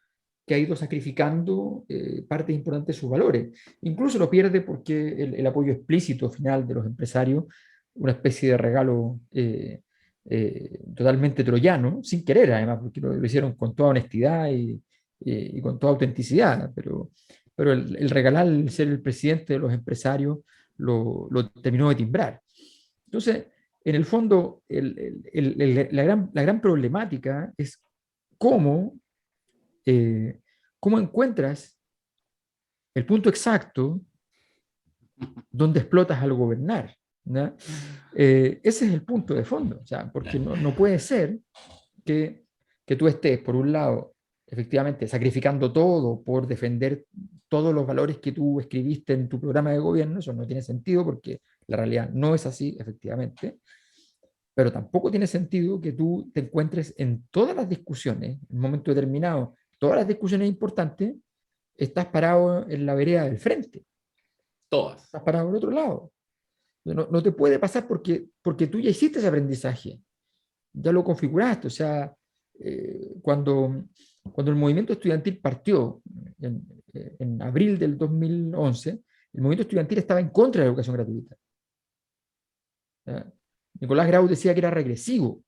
que ha ido sacrificando partes importantes de sus valores. Incluso lo pierde porque el apoyo explícito final de los empresarios, una especie de regalo totalmente troyano, sin querer además, porque lo hicieron con toda honestidad y con toda autenticidad, pero el regalar el ser el presidente de los empresarios lo terminó de timbrar. Entonces, en el fondo, la gran problemática es cómo encuentras el punto exacto donde explotas al gobernar, ¿no? Ese es el punto de fondo, o sea, porque no puede ser que tú estés, por un lado, efectivamente, sacrificando todo por defender todos los valores que tú escribiste en tu programa de gobierno. Eso no tiene sentido porque la realidad no es así, efectivamente, pero tampoco tiene sentido que tú te encuentres en todas las discusiones, en un momento determinado, todas las discusiones importantes, estás parado en la vereda del frente. Todas. Estás parado al otro lado. No te puede pasar porque tú ya hiciste ese aprendizaje, ya lo configuraste. O sea, cuando el movimiento estudiantil partió en abril del 2011, el movimiento estudiantil estaba en contra de la educación gratuita. ¿Ya? Nicolás Grau decía que era regresivo.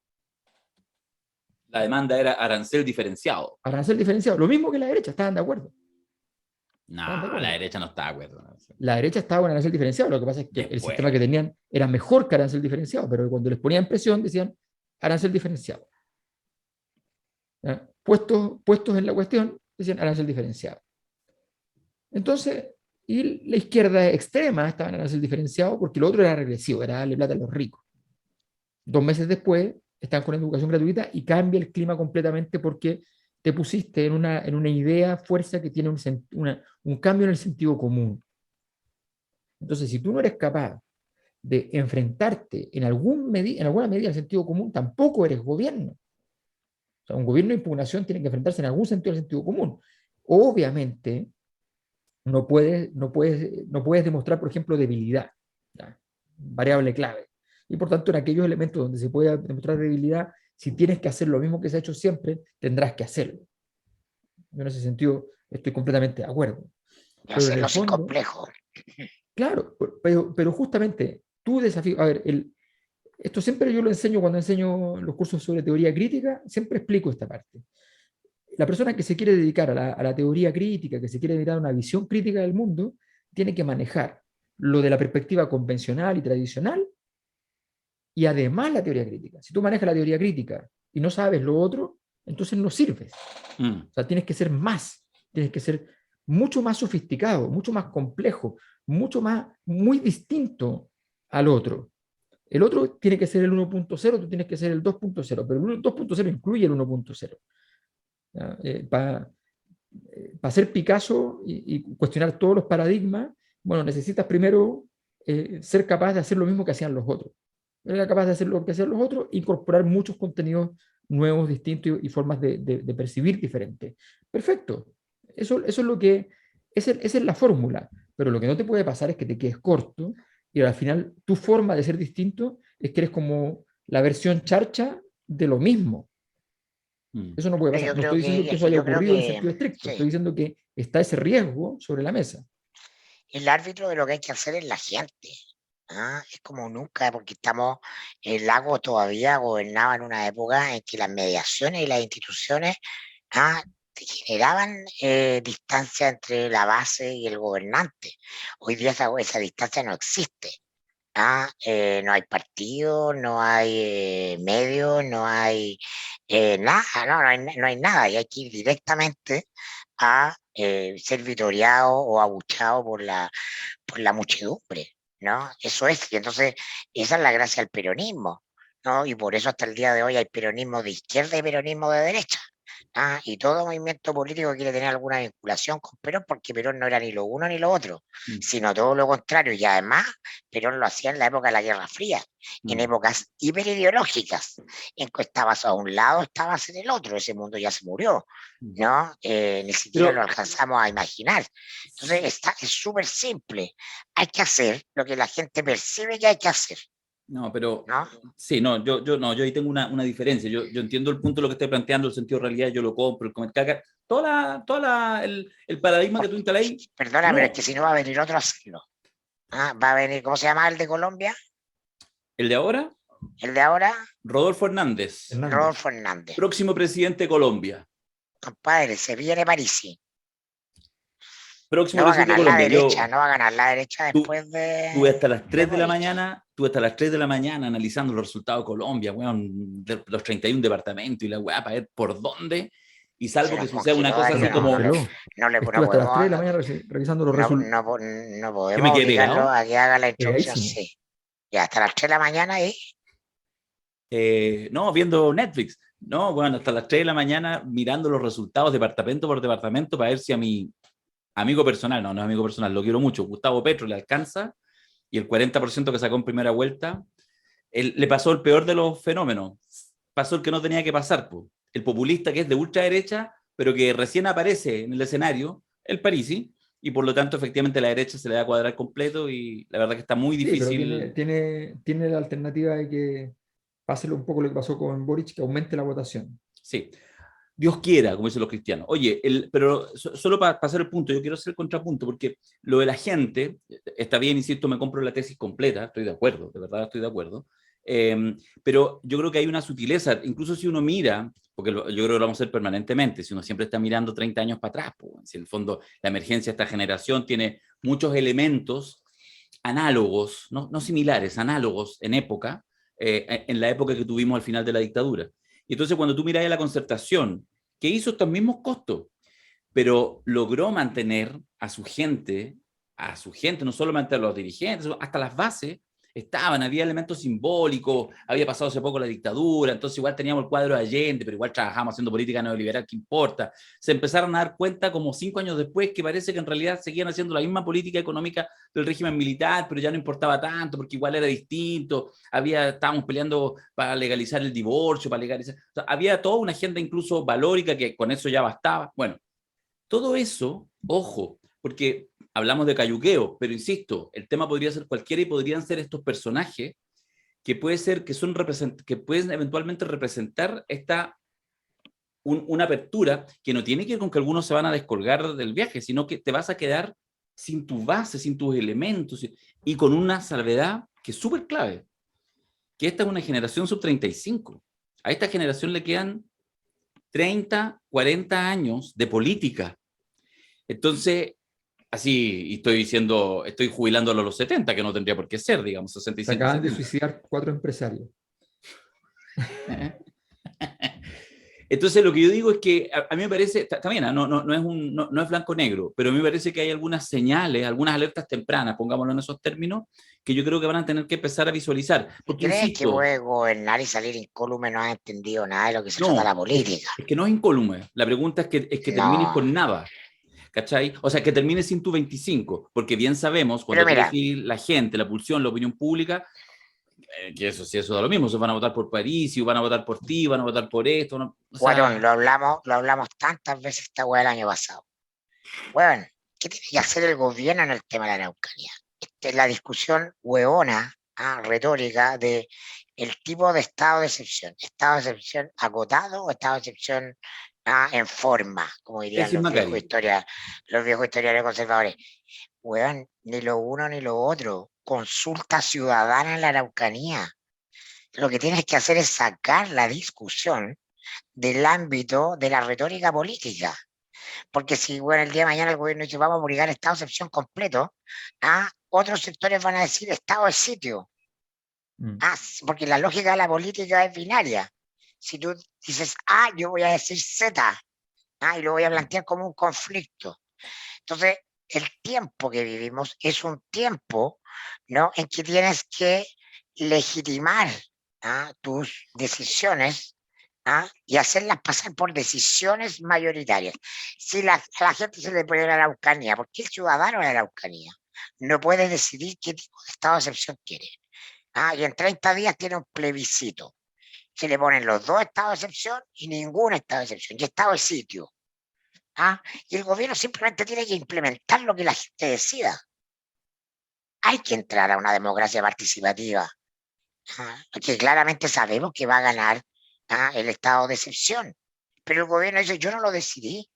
La demanda era arancel diferenciado. Arancel diferenciado, lo mismo que la derecha, estaban de acuerdo. No, la derecha no está de acuerdo. La derecha estaba con arancel diferenciado, lo que pasa es que el sistema que tenían era mejor que arancel diferenciado, pero cuando les ponían presión decían arancel diferenciado. ¿Ya? Puestos en la cuestión, decían arancel diferenciado. Entonces, y la izquierda extrema estaba en arancel diferenciado porque lo otro era regresivo, era darle plata a los ricos. 2 meses después están con educación gratuita y cambia el clima completamente porque te pusiste en una idea, fuerza que tiene un cambio en el sentido común. Entonces, si tú no eres capaz de enfrentarte en alguna medida al sentido común, tampoco eres gobierno. O sea, un gobierno de impugnación tiene que enfrentarse en algún sentido al sentido común. Obviamente, no puedes demostrar, por ejemplo, debilidad, ¿ya? Variable clave. Y por tanto, en aquellos elementos donde se pueda demostrar debilidad, si tienes que hacer lo mismo que se ha hecho siempre, tendrás que hacerlo. Yo en ese sentido estoy completamente de acuerdo. Y hacerlo sin complejo. Claro, pero justamente tu desafío, a ver, esto siempre yo lo enseño cuando enseño los cursos sobre teoría crítica, siempre explico esta parte. La persona que se quiere dedicar a la teoría crítica, que se quiere dedicar a una visión crítica del mundo, tiene que manejar lo de la perspectiva convencional y tradicional y además la teoría crítica. Si tú manejas la teoría crítica y no sabes lo otro, entonces no sirves. O sea, tienes que ser mucho más sofisticado, mucho más complejo, muy distinto al otro. El otro tiene que ser el 1.0, tú tienes que ser el 2.0, pero el 2.0 incluye el 1.0. Para ser Picasso y cuestionar todos los paradigmas, bueno, necesitas primero ser capaz de hacer lo mismo que hacían los otros. Era capaz de hacer lo que hacían los otros, incorporar muchos contenidos nuevos, distintos y formas de percibir diferentes. Perfecto. Esa es la fórmula. Pero lo que no te puede pasar es que te quedes corto y al final tu forma de ser distinto es que eres como la versión charcha de lo mismo. Eso no puede pasar. No estoy diciendo que eso haya ocurrido en sentido estricto. Sí. Estoy diciendo que está ese riesgo sobre la mesa. El árbitro de lo que hay que hacer es la gente. Es como nunca, porque el lago todavía gobernaba en una época en que las mediaciones y las instituciones generaban distancia entre la base y el gobernante. Hoy día esa distancia no existe. No hay partido, no hay medios, no hay nada, no hay nada, y hay que ir directamente a ser vitoreado o abuchado por la muchedumbre, ¿no? Eso es, y entonces esa es la gracia del peronismo, ¿no? Y por eso hasta el día de hoy hay peronismo de izquierda y peronismo de derecha. Y todo movimiento político quiere tener alguna vinculación con Perón, porque Perón no era ni lo uno ni lo otro, sino todo lo contrario. Y además, Perón lo hacía en la época de la Guerra Fría, en épocas hiperideológicas, en que estabas a un lado, estabas en el otro. Ese mundo ya se murió, ¿no? Ni siquiera lo alcanzamos a imaginar. Entonces, es súper simple. Hay que hacer lo que la gente percibe que hay que hacer. No, pero sí, yo ahí tengo una diferencia. Yo entiendo el punto de lo que estoy planteando, el sentido de realidad, yo lo compro, el el paradigma que tú instalas ahí. Perdona, no. pero es que si no va a venir otro a hacerlo. Va a venir, ¿cómo se llama el de Colombia? ¿El de ahora? El de ahora, Rodolfo Hernández. Rodolfo Hernández. Próximo presidente de Colombia. Compadre, se viene Parisi. Próximo No va a presidente ganar de la Colombia. derecha, no va a ganar la derecha después de... Tuve hasta las 3 de la Boric. mañana, tuve hasta las 3 de la mañana analizando los resultados de Colombia, weón, de los 31 departamentos y la weá, para ver por dónde, y salvo Se que nos suceda una cosa congeló, así Darío, como... no le Estuve hasta las 3 de la podemos... mañana revisando los No, resultados. no podemos ¿Que me quedé obligarlo pegado? a que haga la introducción, Pegadísimo. sí. Ya, hasta las 3 de la mañana y... No, viendo Netflix. No, bueno, hasta las 3 de la mañana mirando los resultados departamento por departamento para ver si a mi amigo personal, no es amigo personal, lo quiero mucho, Gustavo Petro le alcanza, y el 40% que sacó en primera vuelta, le pasó el peor de los fenómenos. Pasó el que no tenía que pasar, po. El populista que es de ultraderecha, pero que recién aparece en el escenario, el Parisi, y por lo tanto efectivamente la derecha se le va a cuadrar completo y la verdad que está muy Sí, pero difícil. tiene la alternativa de que pase un poco lo que pasó con Boric, que aumente la votación. Sí. Dios quiera, como dicen los cristianos. Oye, pero solo para pasar el punto, yo quiero hacer el contrapunto, porque lo de la gente, está bien, insisto, me compro la tesis completa, estoy de acuerdo, de verdad estoy de acuerdo, pero yo creo que hay una sutileza, incluso si uno mira, porque yo creo que lo vamos a hacer permanentemente, si uno siempre está mirando 30 años para atrás, pues, si en el fondo la emergencia de esta generación tiene muchos elementos análogos, no similares, análogos en época, en la época que tuvimos al final de la dictadura. Y entonces cuando tú miras a la Concertación, que hizo estos mismos costos, pero logró mantener a su gente, no solo mantener a los dirigentes, hasta las bases estaban, había elementos simbólicos, había pasado hace poco la dictadura, entonces igual teníamos el cuadro de Allende, pero igual trabajamos haciendo política neoliberal, ¿qué importa? Se empezaron a dar cuenta como 5 años después que parece que en realidad seguían haciendo la misma política económica del régimen militar, pero ya no importaba tanto, porque igual era distinto, estábamos peleando para legalizar el divorcio, para legalizar, o sea, había toda una agenda incluso valórica que con eso ya bastaba. Bueno, todo eso, ojo, porque hablamos de cayuqueo, pero insisto, el tema podría ser cualquiera y podrían ser estos personajes que puede ser que pueden eventualmente representar una apertura que no tiene que ver con que algunos se van a descolgar del viaje, sino que te vas a quedar sin tu base, sin tus elementos y con una salvedad que es súper clave, que esta es una generación sub-35. A esta generación le quedan 30, 40 años de política. Entonces, así, y estoy jubilándolo a los 70, que no tendría por qué ser, digamos, 65. Se acaban 70. de suicidar 4 empresarios. Entonces, lo que yo digo es que a mí me parece, también no es blanco-negro, pero a mí me parece que hay algunas señales, algunas alertas tempranas, pongámoslo en esos términos, que yo creo que van a tener que empezar a visualizar. Porque, ¿Crees insisto, que puede gobernar y salir incólume? No has entendido nada de lo que se trata la política. Es que no es incólume. La pregunta es que termines con nada. ¿Cachai? O sea, que termines sin tu 25, porque bien sabemos, cuando tú decís la gente, la pulsión, la opinión pública, que eso da lo mismo, se van a votar por París, van a votar por ti, van a votar por esto. No, Guatón, lo hablamos tantas veces esta weá el año pasado. Bueno, ¿qué tiene que hacer el gobierno en el tema de la Araucanía? Esta es la discusión hueona, retórica, de el tipo de estado de excepción. ¿Estado de excepción acotado o estado de excepción en forma, como dirían los viejos historiadores conservadores? Weón, ni lo uno ni lo otro. Consulta ciudadana en la Araucanía. Lo que tienes que hacer es sacar la discusión del ámbito de la retórica política. Porque si el día de mañana el gobierno dice vamos a publicar estado de excepción completo, otros sectores van a decir estado de sitio. Porque la lógica de la política es binaria. Si tú dices A, yo voy a decir Z, y lo voy a plantear como un conflicto. Entonces, el tiempo que vivimos es un tiempo, ¿no?, en que tienes que legitimar tus decisiones y hacerlas pasar por decisiones mayoritarias. Si a la gente se le puede ir a la Araucanía, ¿por qué el ciudadano de la Araucanía no puede decidir qué tipo de estado de excepción quiere? Y en 30 días tiene un plebiscito. Se le ponen los 2 estados de excepción y ningún estado de excepción, y estado de sitio. Y el gobierno simplemente tiene que implementar lo que la gente decida. Hay que entrar a una democracia participativa, porque claramente sabemos que va a ganar el estado de excepción, pero el gobierno dice yo no lo decidí,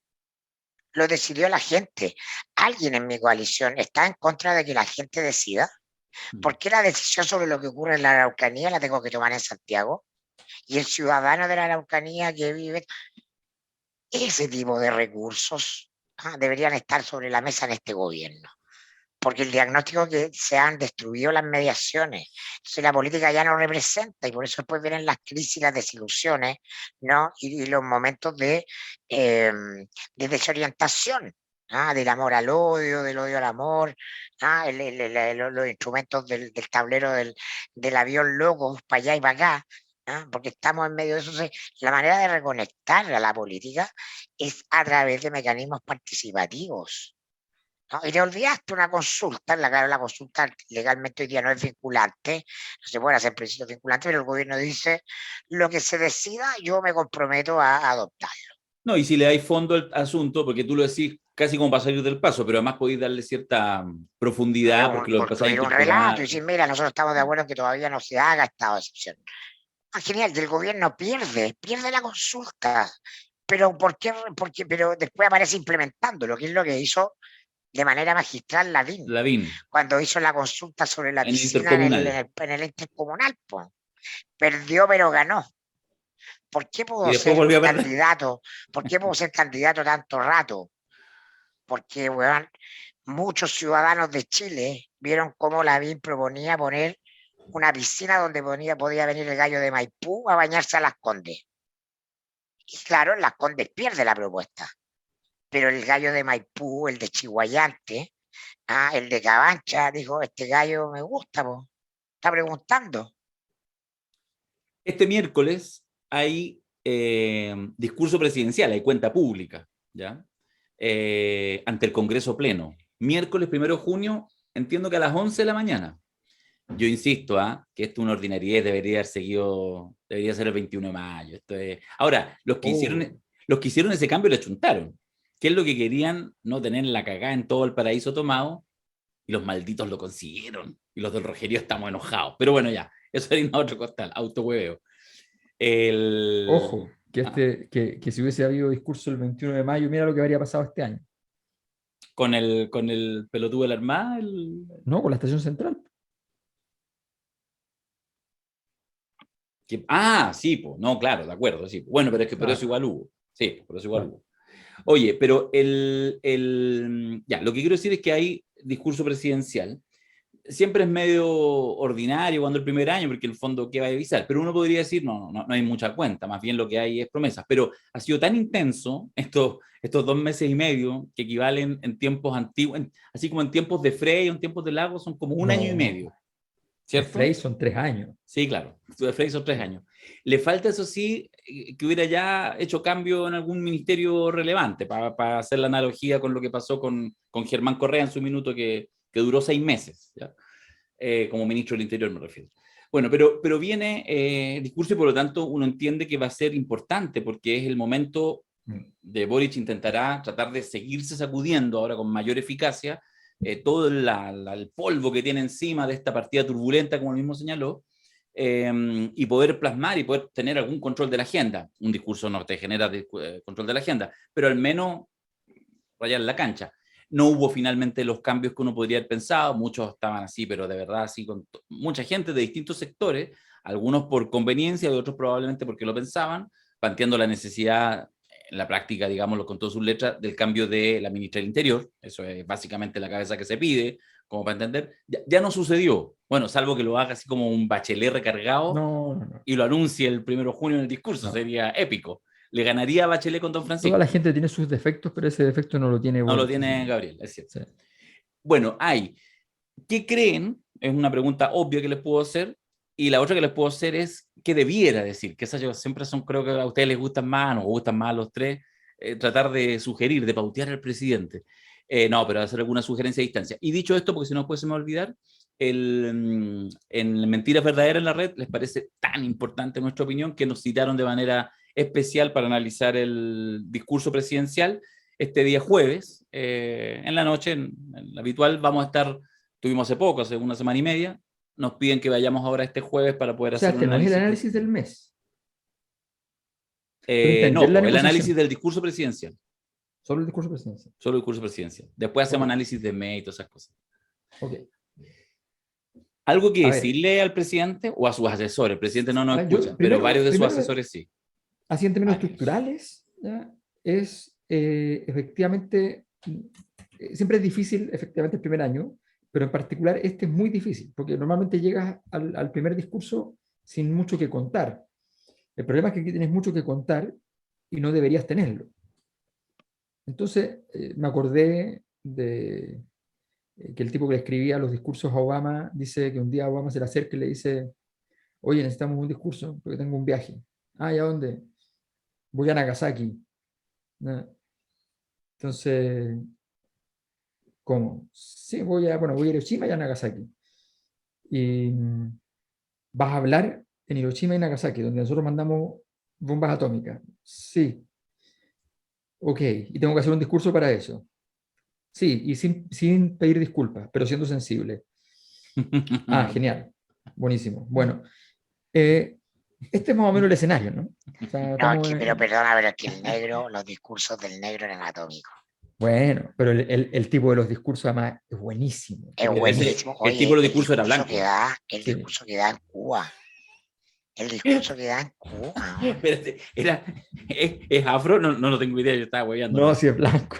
lo decidió la gente. ¿Alguien en mi coalición está en contra de que la gente decida? ¿Por qué la decisión sobre lo que ocurre en la Araucanía la tengo que tomar en Santiago? Y el ciudadano de la Araucanía que vive, ese tipo de recursos deberían estar sobre la mesa en este gobierno. Porque el diagnóstico que se han destruido las mediaciones, entonces la política ya no representa y por eso después vienen las crisis, las desilusiones, ¿no? Y los momentos de desorientación, del amor al odio, del odio al amor, los instrumentos del tablero del avión loco, para allá y para acá, porque estamos en medio de eso. La manera de reconectar a la política es a través de mecanismos participativos. ¿No? Y te olvidaste una consulta, la consulta legalmente hoy día no es vinculante, no se puede hacer principios vinculantes, pero el gobierno dice, lo que se decida yo me comprometo a adoptarlo. No, y si le dais fondo al asunto, porque tú lo decís casi como para salir del paso, pero además podéis darle cierta profundidad, porque lo empezáis a un incorporar. relato y decir, mira, nosotros estamos de acuerdo en que todavía no se haga estado de excepción. Genial, el gobierno pierde la consulta, pero ¿por qué? Pero después aparece implementando, lo que es lo que hizo de manera magistral Lavín, cuando hizo la consulta sobre la piscina en el intercomunal. Perdió, pero ganó. ¿Por qué pudo ser candidato? ¿Por qué pudo ser candidato tanto rato? Porque, weón, muchos ciudadanos de Chile vieron cómo Lavín proponía poner una piscina donde podía venir el gallo de Maipú a bañarse a Las Condes. Y claro, en Las Condes pierde la propuesta. Pero el gallo de Maipú, el de Chihuayante, el de Cabancha, dijo, este gallo me gusta, está preguntando. Este miércoles hay discurso presidencial, hay cuenta pública, ¿ya? Ante el Congreso Pleno. Miércoles 1 de junio, entiendo que a las 11 de la mañana. Yo insisto, que esto es una ordinariedad, debería ser el 21 de mayo. Esto es... Ahora, los que hicieron ese cambio le achuntaron. ¿Qué es lo que querían? No tener la cagada en todo el paraíso tomado, y los malditos lo consiguieron. Y los del Rogerio estamos enojados. Pero bueno, ya, eso era otro costal, autohueveo. Ojo, que si hubiese habido discurso el 21 de mayo, mira lo que habría pasado este año. ¿Con el pelotudo de la Armada? No, con la estación central. Sí, pues, no, claro, de acuerdo, sí. Bueno, pero es que por eso igual hubo. Sí, por eso igual hubo. Oye, pero ya, lo que quiero decir es que hay discurso presidencial. Siempre es medio ordinario cuando el primer año, porque en el fondo, ¿qué va a avisar? Pero uno podría decir, no hay mucha cuenta, más bien lo que hay es promesas. Pero ha sido tan intenso estos 2 meses y medio, que equivalen en tiempos antiguos, así como en tiempos de Frey o en tiempos de Lago, son como un año y medio. ¿Cierto? De Frey son 3 años. Sí, claro. De Frey son 3 años. Le falta, eso sí, que hubiera ya hecho cambio en algún ministerio relevante, para hacer la analogía con lo que pasó con Germán Correa en su minuto, que duró 6 meses, ¿ya? Como ministro del Interior me refiero. Bueno, pero viene el discurso y por lo tanto uno entiende que va a ser importante, porque es el momento de Boric intentará tratar de seguirse sacudiendo ahora con mayor eficacia todo el polvo que tiene encima de esta partida turbulenta, como él mismo señaló, y poder plasmar y poder tener algún control de la agenda. Un discurso no te genera control de la agenda, pero al menos rayar la cancha. No hubo finalmente los cambios que uno podría haber pensado, muchos estaban así, pero de verdad así, con mucha gente de distintos sectores, algunos por conveniencia y otros probablemente porque lo pensaban, planteando la necesidad en la práctica, digámoslo con todas sus letras, del cambio de la ministra del Interior. Eso es básicamente la cabeza que se pide, como para entender. Ya no sucedió. Bueno, salvo que lo haga así como un Bachelet recargado y lo anuncie el 1 de junio en el discurso. Sería épico. Le ganaría a Bachelet con Don Francisco. Toda la gente tiene sus defectos, pero ese defecto no lo tiene Boric. No lo tiene Gabriel, es cierto. Sí. Bueno, ¿qué creen? Es una pregunta obvia que les puedo hacer. Y la otra que les puedo hacer es, ¿qué debiera decir? Que esas siempre son, creo que a ustedes les gustan más, nos gustan más a los tres, tratar de sugerir, de pautear al presidente. No, pero hacer alguna sugerencia a distancia. Y dicho esto, porque si no después se me va a olvidar, en Mentiras Verdaderas en la Red les parece tan importante, en nuestra opinión, que nos citaron de manera especial para analizar el discurso presidencial este día jueves, en la noche, en la habitual. Vamos a estar, tuvimos hace una semana y media, nos piden que vayamos ahora este jueves para poder hacer un análisis. El análisis del mes. No, el análisis del discurso presidencial. Solo el discurso presidencial. Solo el discurso presidencial. Después hacemos Ok. análisis de mes y todas esas cosas. Ok. ¿Algo que A ver. decirle al presidente o a sus asesores? El presidente no nos Ah, yo- escucha, pero primero- varios de sus primero- asesores sí. Así en términos Ah, estructurales, ¿ya? Es efectivamente, siempre es difícil efectivamente el primer año, pero en particular este es muy difícil, porque normalmente llegas al primer discurso sin mucho que contar. El problema es que aquí tienes mucho que contar y no deberías tenerlo. Entonces, me acordé de que el tipo que le escribía los discursos a Obama dice que un día Obama se le acerca y le dice, oye, necesitamos un discurso porque tengo un viaje. Ah, ¿y a dónde? Voy a Nagasaki. ¿No? Entonces, ¿cómo? Sí, voy a Hiroshima y a Nagasaki. Y vas a hablar en Hiroshima y Nagasaki, donde nosotros mandamos bombas atómicas. Sí. Ok, y tengo que hacer un discurso para eso. Sí, y sin pedir disculpas, pero siendo sensible. Ah, genial. Buenísimo. Bueno, este es más o menos el escenario, ¿no? O sea, No, estamos pero perdona, pero es que el negro, los discursos del negro eran atómicos. Bueno, pero el tipo de los discursos además es buenísimo. Es Porque buenísimo. El Oye, tipo de discurso era blanco. el Sí. discurso que da en Cuba. El discurso que da en Cuba. ¿No? Espérate, ¿es afro? No, no tengo idea, yo estaba hueveando. No, si es blanco.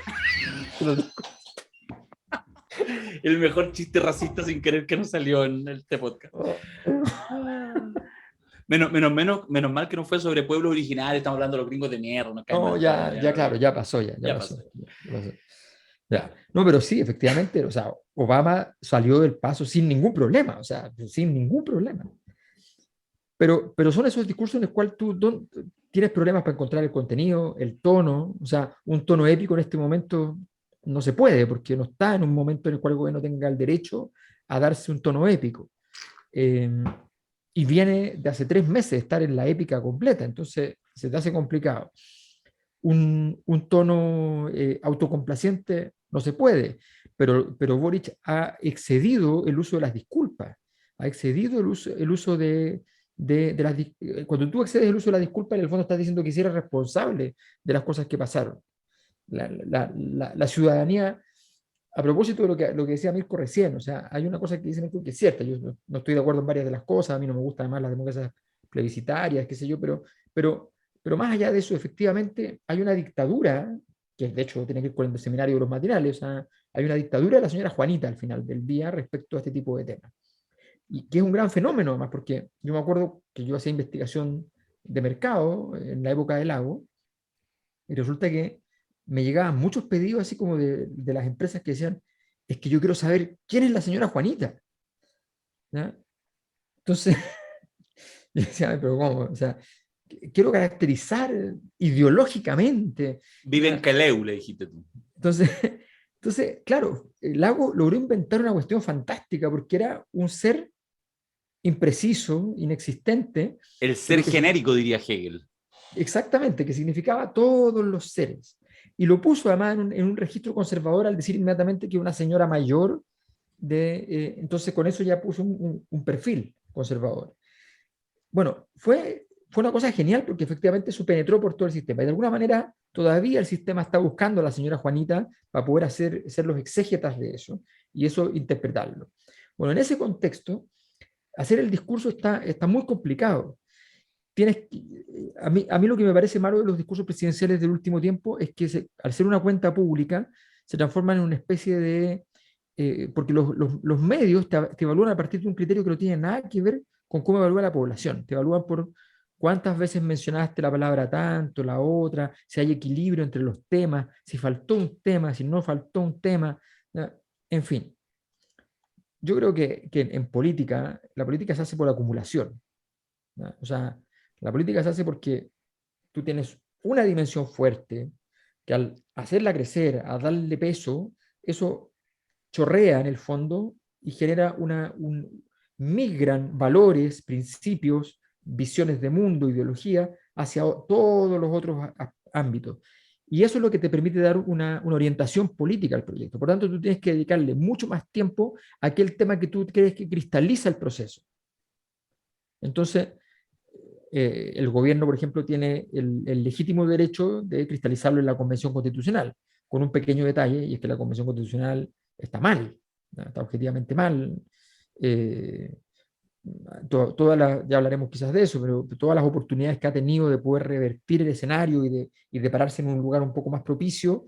El mejor chiste racista sin querer que nos salió en este podcast. Menos mal que no fue sobre pueblo original, estamos hablando de los gringos de mierda. No, ya, claro, ya pasó, ya pasó. Ya. No, pero sí, efectivamente, o sea, Obama salió del paso sin ningún problema, o sea, sin ningún problema. Pero son esos discursos en los cuales tú tienes problemas para encontrar el contenido, el tono, o sea, un tono épico en este momento no se puede, porque no está en un momento en el cual el gobierno tenga el derecho a darse un tono épico. Y viene de hace 3 meses estar en la épica completa, entonces se te hace complicado. Un tono autocomplaciente no se puede, pero Boric ha excedido el uso de las disculpas, ha excedido el uso de las... Cuando tú excedes el uso de la disculpa, en el fondo estás diciendo que si eres responsable de las cosas que pasaron. La ciudadanía, a propósito de lo que decía Mirko recién, o sea, hay una cosa que dice Mirko que es cierta, yo no estoy de acuerdo en varias de las cosas, a mí no me gustan además las democracias plebiscitarias, qué sé yo, pero más allá de eso, efectivamente, hay una dictadura, que de hecho tiene que ver con el seminario de los matinales, o sea, hay una dictadura de la señora Juanita al final del día respecto a este tipo de temas. Y que es un gran fenómeno, además, porque yo me acuerdo que yo hacía investigación de mercado en la época del Lago, y resulta que me llegaban muchos pedidos así como de las empresas que decían, es que yo quiero saber quién es la señora Juanita. ¿Ya? Entonces, yo decía, pero ¿cómo? O sea, quiero caracterizar ideológicamente. Vive en Caleu, le dijiste tú. Entonces, claro, Lago logró inventar una cuestión fantástica porque era un ser impreciso, inexistente. El ser genérico, diría Hegel. Exactamente, que significaba todos los seres. Y lo puso además en un registro conservador al decir inmediatamente que una señora mayor, entonces con eso ya puso un perfil conservador. Bueno, fue una cosa genial porque efectivamente eso penetró por todo el sistema. Y de alguna manera todavía el sistema está buscando a la señora Juanita para poder ser los exégetas de eso y eso interpretarlo. Bueno, en ese contexto, hacer el discurso está muy complicado. A mí lo que me parece malo de los discursos presidenciales del último tiempo es que al ser una cuenta pública se transforman en una especie de... porque los medios te evalúan a partir de un criterio que no tiene nada que ver con cómo evalúa la población. Te evalúan por cuántas veces mencionaste la palabra tanto, la otra, si hay equilibrio entre los temas, si faltó un tema, si no faltó un tema, en fin. Yo creo que en política, la política se hace por acumulación. O sea, la política se hace porque tú tienes una dimensión fuerte que al hacerla crecer, a darle peso, eso chorrea en el fondo y genera migran valores, principios, visiones de mundo, ideología hacia todos los otros ámbitos. Y eso es lo que te permite dar una orientación política al proyecto. Por tanto, tú tienes que dedicarle mucho más tiempo a aquel tema que tú crees que cristaliza el proceso. Entonces, el gobierno, por ejemplo, tiene el legítimo derecho de cristalizarlo en la Convención Constitucional. con un pequeño detalle, y es que la Convención Constitucional está mal, ¿no? Está objetivamente mal. Ya hablaremos quizás de eso, pero todas las oportunidades que ha tenido de poder revertir el escenario y de pararse en un lugar un poco más propicio,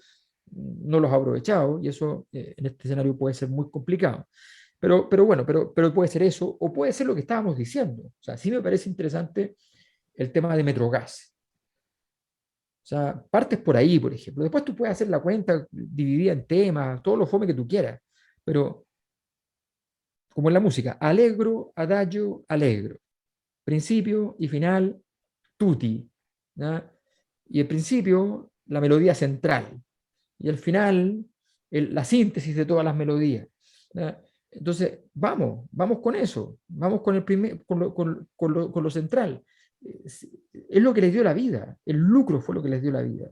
no los ha aprovechado, y eso en este escenario puede ser muy complicado. Pero bueno, pero puede ser eso, o puede ser lo que estábamos diciendo. O sea, sí me parece interesante el tema de Metrogas. O sea, partes por ahí, por ejemplo. Después tú puedes hacer la cuenta dividida en temas, todo lo fome que tú quieras, pero como en la música, allegro, adagio, allegro. Principio y final, tutti. ¿Ya? Y el principio, la melodía central. Y el final, la síntesis de todas las melodías. ¿Ya? Entonces, vamos con eso, vamos con, con lo central. Es lo que les dio la vida, el lucro fue lo que les dio la vida.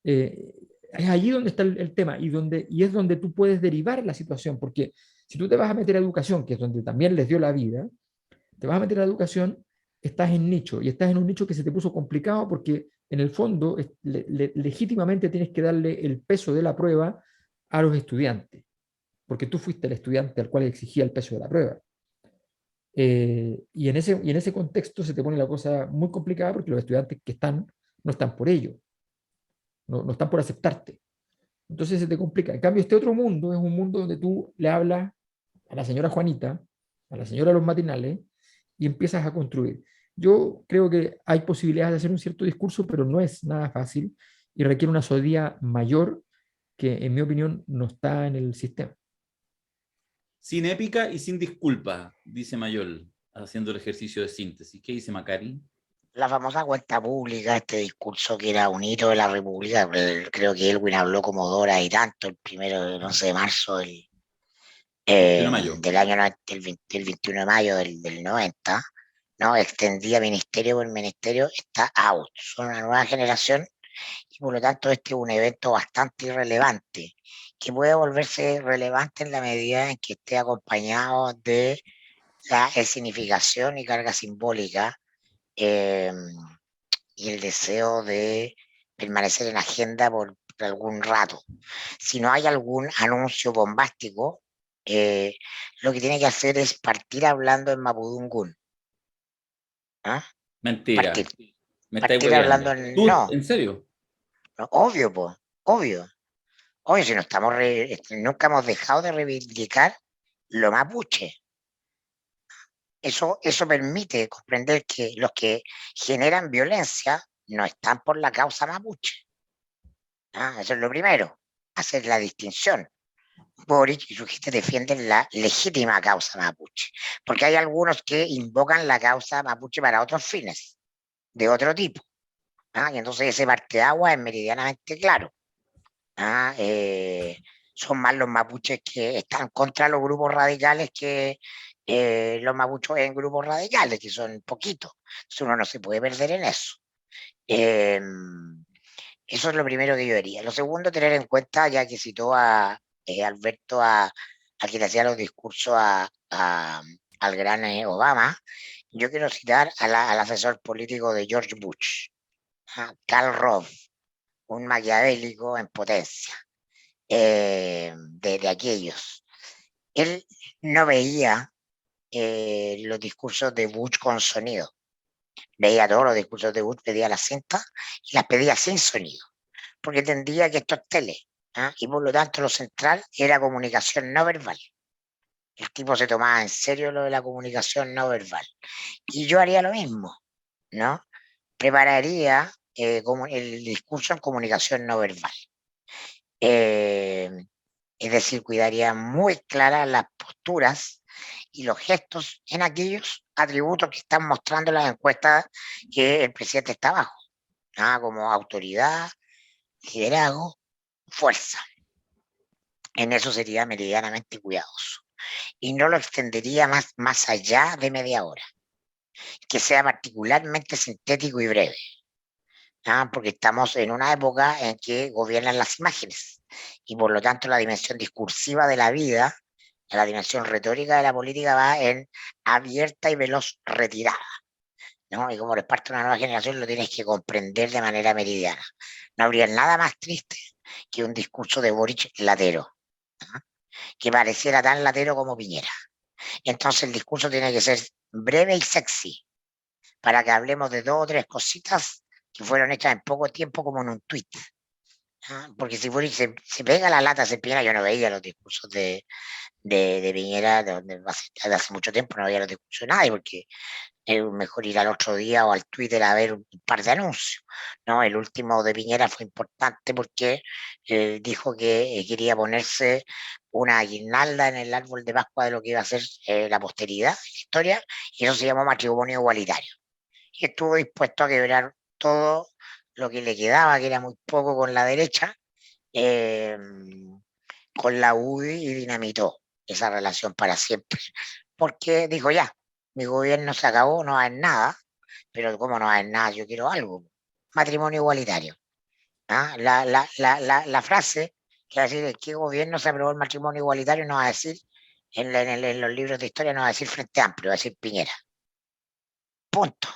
Es allí donde está el tema y es donde tú puedes derivar la situación, porque si tú te vas a meter a educación, que es donde también les dio la vida, te vas a meter a educación, estás en nicho, y estás en un nicho que se te puso complicado porque en el fondo legítimamente tienes que darle el peso de la prueba a los estudiantes, porque tú fuiste el estudiante al cual exigía el peso de la prueba. Y en ese contexto se te pone la cosa muy complicada porque los estudiantes que están no están por ello, no están por aceptarte. Entonces se te complica. En cambio, este otro mundo es un mundo donde tú le hablas a la señora Juanita, a la señora de los matinales, y empiezas a construir. Yo creo que hay posibilidades de hacer un cierto discurso, pero no es nada fácil y requiere una sodía mayor que, en mi opinión, no está en el sistema. Sin épica y sin disculpa, dice Mayol, haciendo el ejercicio de síntesis. ¿Qué dice Macari? La famosa cuenta pública, este discurso que era un hito de la República, creo que Elwin habló como 2 horas y tanto, el 1 de marzo del año, el 21 de mayo del 90, ¿no? Extendía ministerio por ministerio, está out. Son una nueva generación y por lo tanto este es un evento bastante irrelevante, que puede volverse relevante en la medida en que esté acompañado de la significación y carga simbólica y el deseo de permanecer en agenda por algún rato. Si no hay algún anuncio bombástico, lo que tiene que hacer es partir hablando en Mapudungún. ¿Ah? Mentira. Partir hablando en... No. ¿En serio? No, obvio, pues, obvio. Obvio, si no estamos nunca hemos dejado de reivindicar lo mapuche. Eso permite comprender que los que generan violencia no están por la causa mapuche. Eso es lo primero, hacer la distinción. Boric y su gente defienden la legítima causa mapuche, porque hay algunos que invocan la causa mapuche para otros fines, de otro tipo. Y entonces ese parteaguas es meridianamente claro. Son más los mapuches que están contra los grupos radicales que los mapuches en grupos radicales, que son poquitos. Entonces uno no se puede perder en eso. Eso es lo primero que yo diría. Lo segundo, tener en cuenta, ya que citó a Alberto, a quien le hacía los discursos al gran Obama, yo quiero citar al asesor político de George Bush, Karl Rove, un maquiavélico en potencia, de aquellos. Él no veía los discursos de Bush con sonido. Veía todos los discursos de Bush, pedía las cintas y las pedía sin sonido, porque entendía que esto es tele, y por lo tanto lo central era comunicación no verbal. El tipo se tomaba en serio lo de la comunicación no verbal. Y yo haría lo mismo, ¿no? Prepararía como el discurso en comunicación no verbal. Es decir, cuidaría muy claras las posturas y los gestos en aquellos atributos que están mostrando las encuestas que el presidente está abajo, como autoridad, liderazgo, fuerza. En eso sería meridianamente cuidadoso. Y no lo extendería más allá de media hora. Que sea particularmente sintético y breve. Porque estamos en una época en que gobiernan las imágenes. Y por lo tanto la dimensión discursiva de la vida, la dimensión retórica de la política va en abierta y veloz retirada. Y como eres parte de una nueva generación lo tienes que comprender de manera meridiana. No habría nada más triste que un discurso de Boric latero, que pareciera tan latero como Piñera. Entonces el discurso tiene que ser breve y sexy, para que hablemos de 2 o 3 cositas que fueron hechas en poco tiempo, como en un tuit. Porque si Boric se pega la lata, se Piñera, yo no veía los discursos de Piñera, de hace mucho tiempo no veía los discursos de nadie, porque es mejor ir al otro día o al Twitter a ver un par de anuncios, ¿no? El último de Piñera fue importante porque dijo que quería ponerse una guirnalda en el árbol de Pascua de lo que iba a ser la posteridad, la historia, y eso se llamó matrimonio igualitario. Y estuvo dispuesto a quebrar todo lo que le quedaba, que era muy poco, con la derecha, con la UDI, y dinamitó esa relación para siempre, porque dijo: ya, mi gobierno se acabó, no va a haber nada, pero ¿cómo no va a haber nada? Yo quiero algo, matrimonio igualitario. La frase que va a decir: ¿qué gobierno se aprobó el matrimonio igualitario? No va a decir, en los libros de historia, no va a decir Frente Amplio, va a decir Piñera. Punto.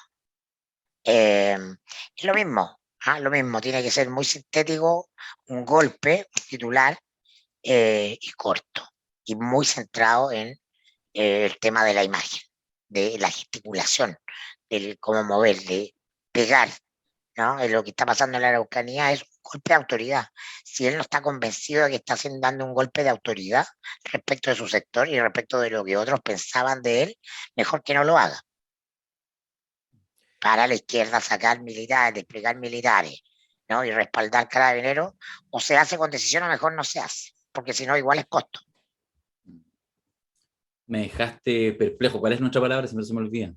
Es lo mismo, tiene que ser muy sintético, un golpe, un titular, y corto, y muy centrado en el tema de la imagen, de la gesticulación, del cómo mover, de pegar, ¿no? Lo que está pasando en la Araucanía es un golpe de autoridad. Si él no está convencido de que está dando un golpe de autoridad respecto de su sector y respecto de lo que otros pensaban de él, mejor que no lo haga. Para la izquierda sacar militares, desplegar militares, ¿no? Y respaldar carabineros, o se hace con decisión o mejor no se hace, porque si no igual es costo. Me dejaste perplejo. ¿Cuál es nuestra palabra? Siempre se me olvida.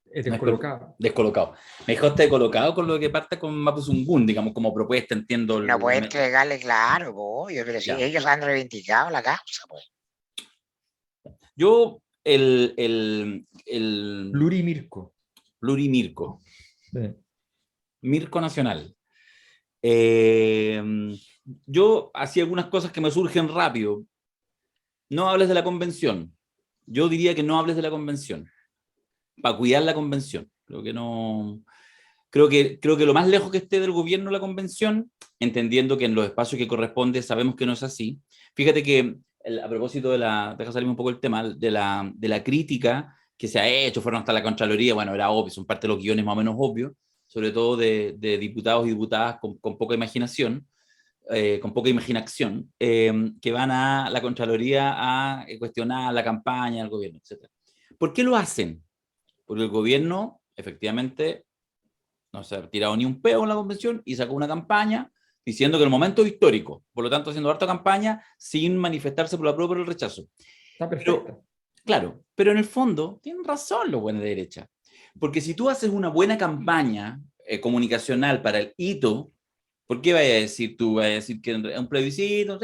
Descolocado. Descolocado. Me dejaste descolocado con lo que parte con Mapuzungún, digamos, como propuesta, entiendo. No puede entregarle, claro, pero si ellos han reivindicado la causa, pues. Yo, Plurimirco. Plurimirco. Sí. Mirco Nacional. Yo hacía algunas cosas que me surgen rápido. No hables de la convención. Yo diría que no hables de la convención, para cuidar la convención. Creo que no. Creo que lo más lejos que esté del gobierno la convención, entendiendo que en los espacios que corresponde sabemos que no es así. Fíjate que, a propósito deja salirme un poco el tema, de la crítica que se ha hecho, fueron hasta la Contraloría, bueno, era obvio, son parte de los guiones más o menos obvios, sobre todo de diputados y diputadas con poca imaginación, con poca imaginación, que van a la Contraloría a cuestionar la campaña del gobierno, etc. ¿Por qué lo hacen? Porque el gobierno, efectivamente, no se ha tirado ni un peo en la convención y sacó una campaña diciendo que el momento es histórico, por lo tanto haciendo harta campaña sin manifestarse por la prueba o por el rechazo. Está perfecto. Claro, pero en el fondo tienen razón los buenos de derecha, porque si tú haces una buena campaña comunicacional para el hito, ¿por qué vaya a decir tú? ¿Vaya a decir que es un plebiscito?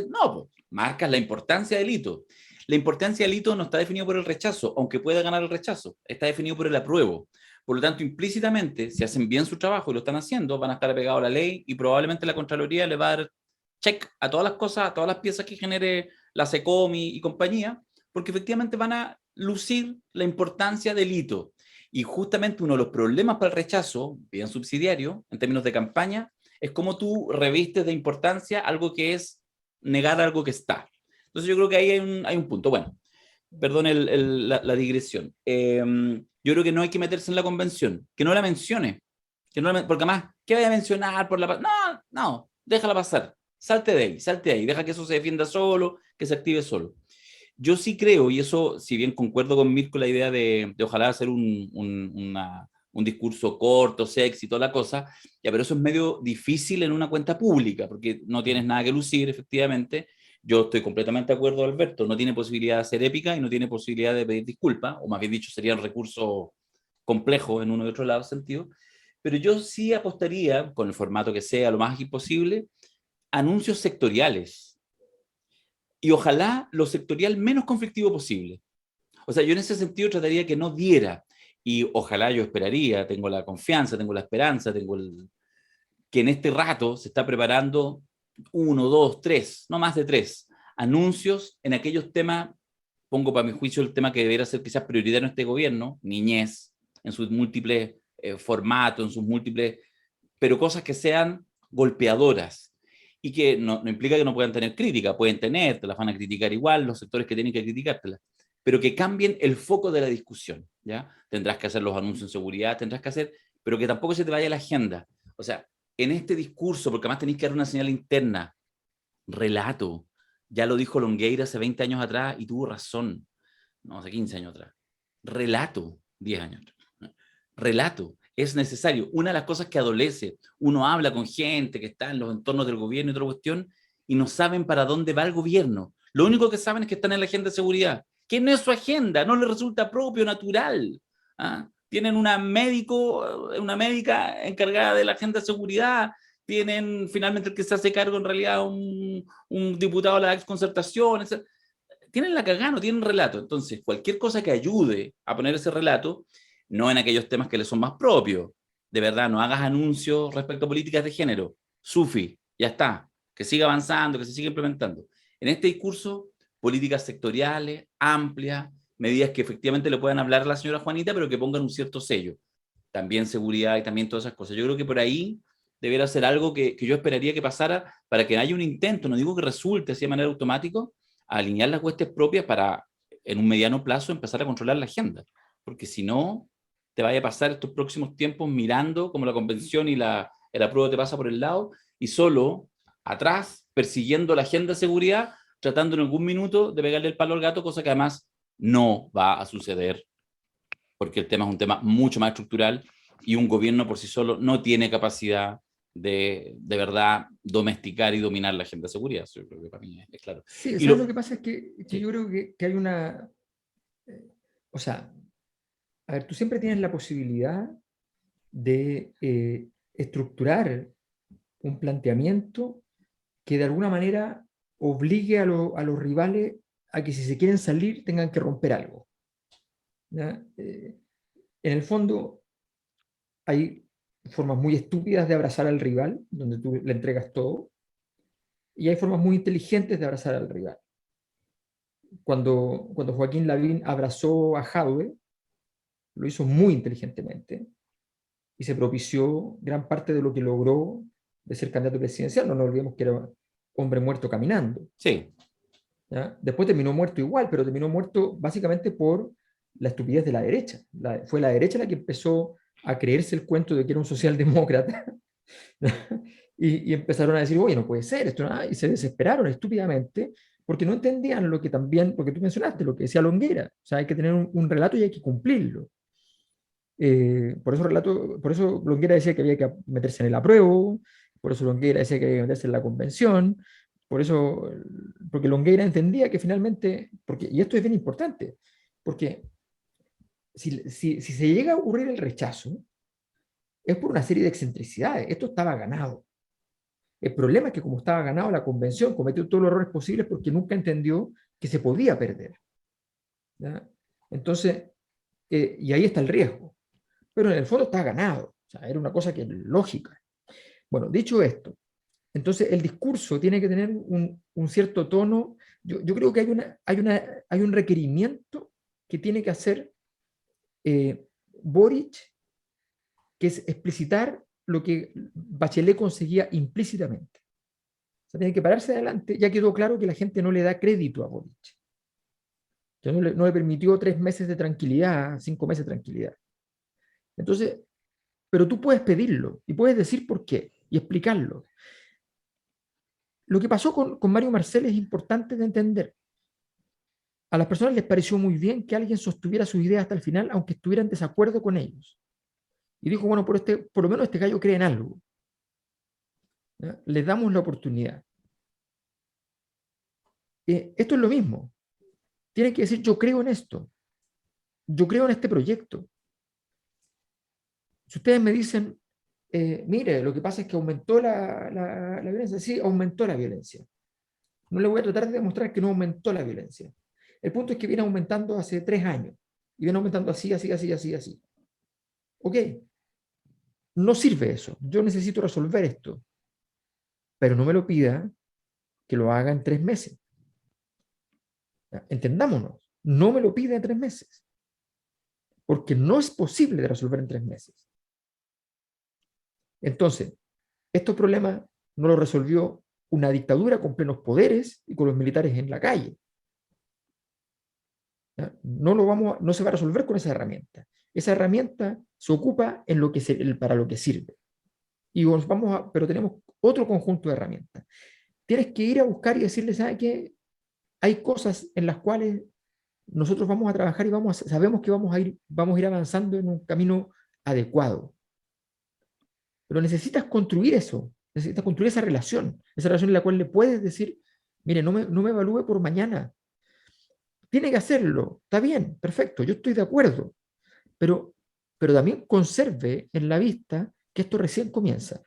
No, pues, marcas la importancia del hito. La importancia del hito no está definido por el rechazo, aunque pueda ganar el rechazo, está definido por el apruebo. Por lo tanto, implícitamente, si hacen bien su trabajo y lo están haciendo, van a estar apegados a la ley y probablemente la Contraloría le va a dar check a todas las cosas, a todas las piezas que genere la SECOMI y compañía, porque efectivamente van a lucir la importancia del hito. Y justamente uno de los problemas para el rechazo, bien subsidiario, en términos de campaña, es cómo tú revistes de importancia algo que es negar algo que está. Entonces yo creo que ahí hay un punto. Bueno, perdón la digresión. Yo creo que no hay que meterse en la convención, que no la mencione, porque además, ¿qué vaya a mencionar por la... No, déjala pasar, salte de ahí, deja que eso se defienda solo, que se active solo. Yo sí creo, y eso, si bien concuerdo con Mirko la idea de ojalá hacer un discurso corto, sexy, toda la cosa, ya, pero eso es medio difícil en una cuenta pública, porque no tienes nada que lucir, efectivamente. Yo estoy completamente de acuerdo, Alberto, no tiene posibilidad de ser épica y no tiene posibilidad de pedir disculpas, o más bien dicho, sería un recurso complejo en uno y otro lado sentido, pero yo sí apostaría, con el formato que sea, lo más ágil posible, anuncios sectoriales. Y ojalá lo sectorial menos conflictivo posible. O sea, yo en ese sentido trataría que no diera, y ojalá yo esperaría, tengo la confianza, tengo la esperanza, que en este rato se está preparando 1, 2, 3, no más de 3 anuncios en aquellos temas, pongo para mi juicio el tema que debería ser quizás prioritario en este gobierno, niñez, en sus múltiples formatos, en sus múltiples, pero cosas que sean golpeadoras, y que no implica que no puedan tener crítica, pueden tener, te las van a criticar igual los sectores que tienen que criticártelas, pero que cambien el foco de la discusión, ¿ya? Tendrás que hacer los anuncios en seguridad, tendrás que hacer, pero que tampoco se te vaya la agenda. O sea, en este discurso, porque además tenés que dar una señal interna, relato, ya lo dijo Longueira hace 20 años atrás y tuvo razón, no, hace 15 años atrás. Relato, 10 años atrás. Relato, es necesario. Una de las cosas que adolece, uno habla con gente que está en los entornos del gobierno y otra cuestión, y no saben para dónde va el gobierno. Lo único que saben es que están en la agenda de seguridad, que no es su agenda, no les resulta propio, natural. ¿Ah? Tienen una médica encargada de la agenda de seguridad, tienen finalmente el que se hace cargo en realidad un diputado de la exconcertación, etc. Tienen la cagada, no tienen relato. Entonces, cualquier cosa que ayude a poner ese relato, no en aquellos temas que les son más propios. De verdad, no hagas anuncios respecto a políticas de género. Sufi, ya está. Que siga avanzando, que se siga implementando. En este discurso, políticas sectoriales, amplias, medidas que efectivamente le puedan hablar a la señora Juanita, pero que pongan un cierto sello. También seguridad y también todas esas cosas. Yo creo que por ahí debiera ser algo que yo esperaría que pasara para que haya un intento, no digo que resulte así de manera automática, a alinear las huestes propias para, en un mediano plazo, empezar a controlar la agenda. Porque si no, te vaya a pasar estos próximos tiempos mirando como la convención y el apruebo te pasa por el lado, y solo atrás, persiguiendo la agenda de seguridad, tratando en algún minuto de pegarle el palo al gato, cosa que además no va a suceder, porque el tema es un tema mucho más estructural y un gobierno por sí solo no tiene capacidad de verdad domesticar y dominar la agenda de seguridad. Yo creo que para mí es claro. Sí, ¿sabes lo que pasa? Es que sí. Yo creo que hay una... o sea, a ver, tú siempre tienes la posibilidad de estructurar un planteamiento que de alguna manera obligue a los rivales a que si se quieren salir tengan que romper algo. En el fondo hay formas muy estúpidas de abrazar al rival, donde tú le entregas todo, y hay formas muy inteligentes de abrazar al rival. Cuando Joaquín Lavín abrazó a Jadwe, lo hizo muy inteligentemente, y se propició gran parte de lo que logró de ser candidato presidencial. No nos olvidemos que era hombre muerto caminando. Sí. ¿Ya? Después terminó muerto igual, pero terminó muerto básicamente por la estupidez de la derecha. Fue la derecha la que empezó a creerse el cuento de que era un socialdemócrata y empezaron a decir, oye, no puede ser esto, y se desesperaron estúpidamente porque no entendían lo que también, porque tú mencionaste lo que decía Longueira, o sea, hay que tener un relato y hay que cumplirlo. Por eso Longueira decía que había que meterse en el apruebo, por eso Longueira decía que había que meterse en la convención, porque Longueira entendía que finalmente, y esto es bien importante, porque si se llega a ocurrir el rechazo, es por una serie de excentricidades. Esto estaba ganado. El problema es que como estaba ganado, la convención cometió todos los errores posibles porque nunca entendió que se podía perder. ¿Ya? Entonces, y ahí está el riesgo. Pero en el fondo está ganado. O sea, era una cosa que es lógica. Bueno, dicho esto, entonces el discurso tiene que tener un cierto tono. Yo creo que hay un requerimiento que tiene que hacer Boric, que es explicitar lo que Bachelet conseguía implícitamente. O sea, tiene que pararse adelante. Ya quedó claro que la gente no le da crédito a Boric. Que no le permitió 3 meses de tranquilidad, 5 meses de tranquilidad. Entonces, pero tú puedes pedirlo y puedes decir por qué y explicarlo. Lo que pasó con Mario Marcel es importante de entender. A las personas les pareció muy bien que alguien sostuviera sus ideas hasta el final, aunque estuvieran en desacuerdo con ellos. Y dijo, bueno, por lo menos este gallo cree en algo. ¿Ya? Les damos la oportunidad. Esto es lo mismo. Tienen que decir, yo creo en esto. Yo creo en este proyecto. Si ustedes me dicen, mire, lo que pasa es que aumentó la violencia. Sí, aumentó la violencia. No le voy a tratar de demostrar que no aumentó la violencia. El punto es que viene aumentando hace 3 años. Y viene aumentando así. Ok. No sirve eso. Yo necesito resolver esto. Pero no me lo pida que lo haga en 3 meses. Entendámonos. No me lo pida en 3 meses. Porque no es posible de resolver en 3 meses. Entonces, estos problemas no los resolvió una dictadura con plenos poderes y con los militares en la calle. ¿Ya? No se va a resolver con esa herramienta. Esa herramienta se ocupa en para lo que sirve. Pero tenemos otro conjunto de herramientas. Tienes que ir a buscar y decirle, ¿sabes qué? Hay cosas en las cuales nosotros vamos a trabajar y sabemos que vamos a ir avanzando en un camino adecuado. Pero necesitas construir eso, necesitas construir esa relación en la cual le puedes decir, mire, no me evalúe por mañana. Tiene que hacerlo, está bien, perfecto, yo estoy de acuerdo, pero también conserve en la vista que esto recién comienza.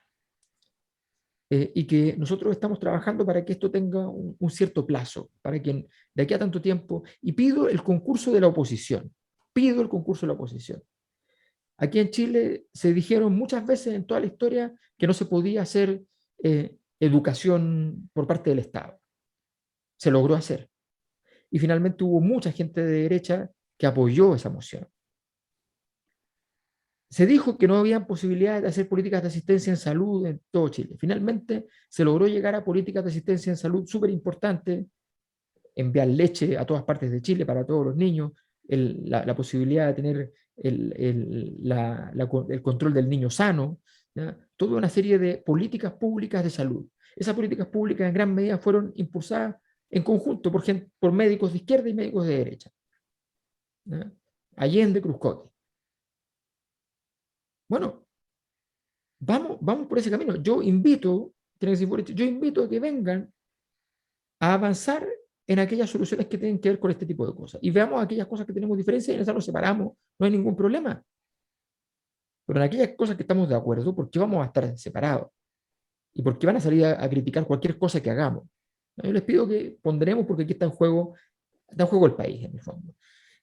Y que nosotros estamos trabajando para que esto tenga un cierto plazo, para que de aquí a tanto tiempo, y pido el concurso de la oposición, Aquí en Chile se dijeron muchas veces en toda la historia que no se podía hacer educación por parte del Estado. Se logró hacer. Y finalmente hubo mucha gente de derecha que apoyó esa moción. Se dijo que no había posibilidades de hacer políticas de asistencia en salud en todo Chile. Finalmente se logró llegar a políticas de asistencia en salud súper importantes, enviar leche a todas partes de Chile para todos los niños, la posibilidad de tener el control del niño sano, ¿ya? Toda una serie de políticas públicas de salud. Esas políticas públicas en gran medida fueron impulsadas en conjunto por médicos de izquierda y médicos de derecha. ¿Ya? Allende, Cruzcoque. Bueno, vamos por ese camino. Yo invito a que vengan a avanzar en aquellas soluciones que tienen que ver con este tipo de cosas. Y veamos aquellas cosas que tenemos diferencias y en esas nos separamos, no hay ningún problema. Pero en aquellas cosas que estamos de acuerdo, ¿por qué vamos a estar separados? ¿Y por qué van a salir a criticar cualquier cosa que hagamos? Yo les pido que ponderemos porque aquí está en juego el país, en el fondo.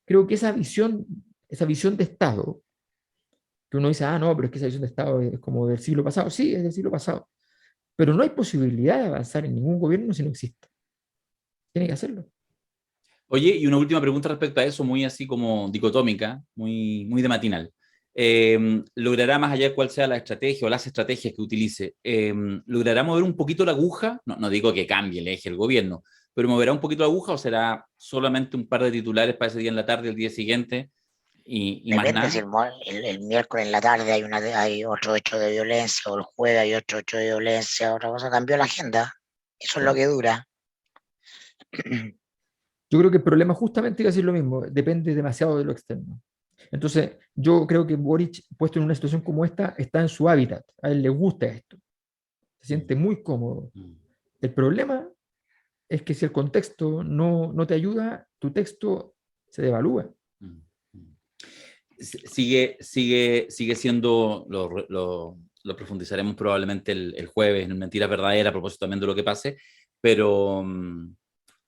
Creo que esa visión de Estado, que uno dice, no, pero es que esa visión de Estado es como del siglo pasado. Sí, es del siglo pasado. Pero no hay posibilidad de avanzar en ningún gobierno si no existe. Tiene que hacerlo. Oye, y una última pregunta respecto a eso, muy así como dicotómica, muy, muy de matinal. ¿Logrará, más allá de cuál sea la estrategia o las estrategias que utilice, logrará mover un poquito la aguja? No digo que cambie el eje del gobierno, pero ¿moverá un poquito la aguja o será solamente un par de titulares para ese día en la tarde, el día siguiente y más nada? Si el miércoles en la tarde hay otro hecho de violencia, o el jueves hay otro hecho de violencia, otra cosa, cambió la agenda. Eso es lo que dura. Yo creo que el problema, justamente iba a decir lo mismo, depende demasiado de lo externo. Entonces, yo creo que Boric, puesto en una situación como esta, está en su hábitat. A él le gusta esto. Se siente muy cómodo. El problema es que si el contexto no te ayuda, tu texto se devalúa. Sigue siendo, lo profundizaremos probablemente el jueves en Mentiras Verdaderas, a propósito también de lo que pase, pero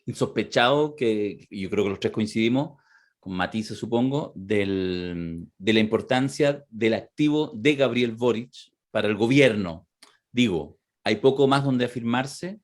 insospechado, que yo creo que los tres coincidimos, con matices supongo, de la importancia del activo de Gabriel Boric para el gobierno. Digo, hay poco más donde afirmarse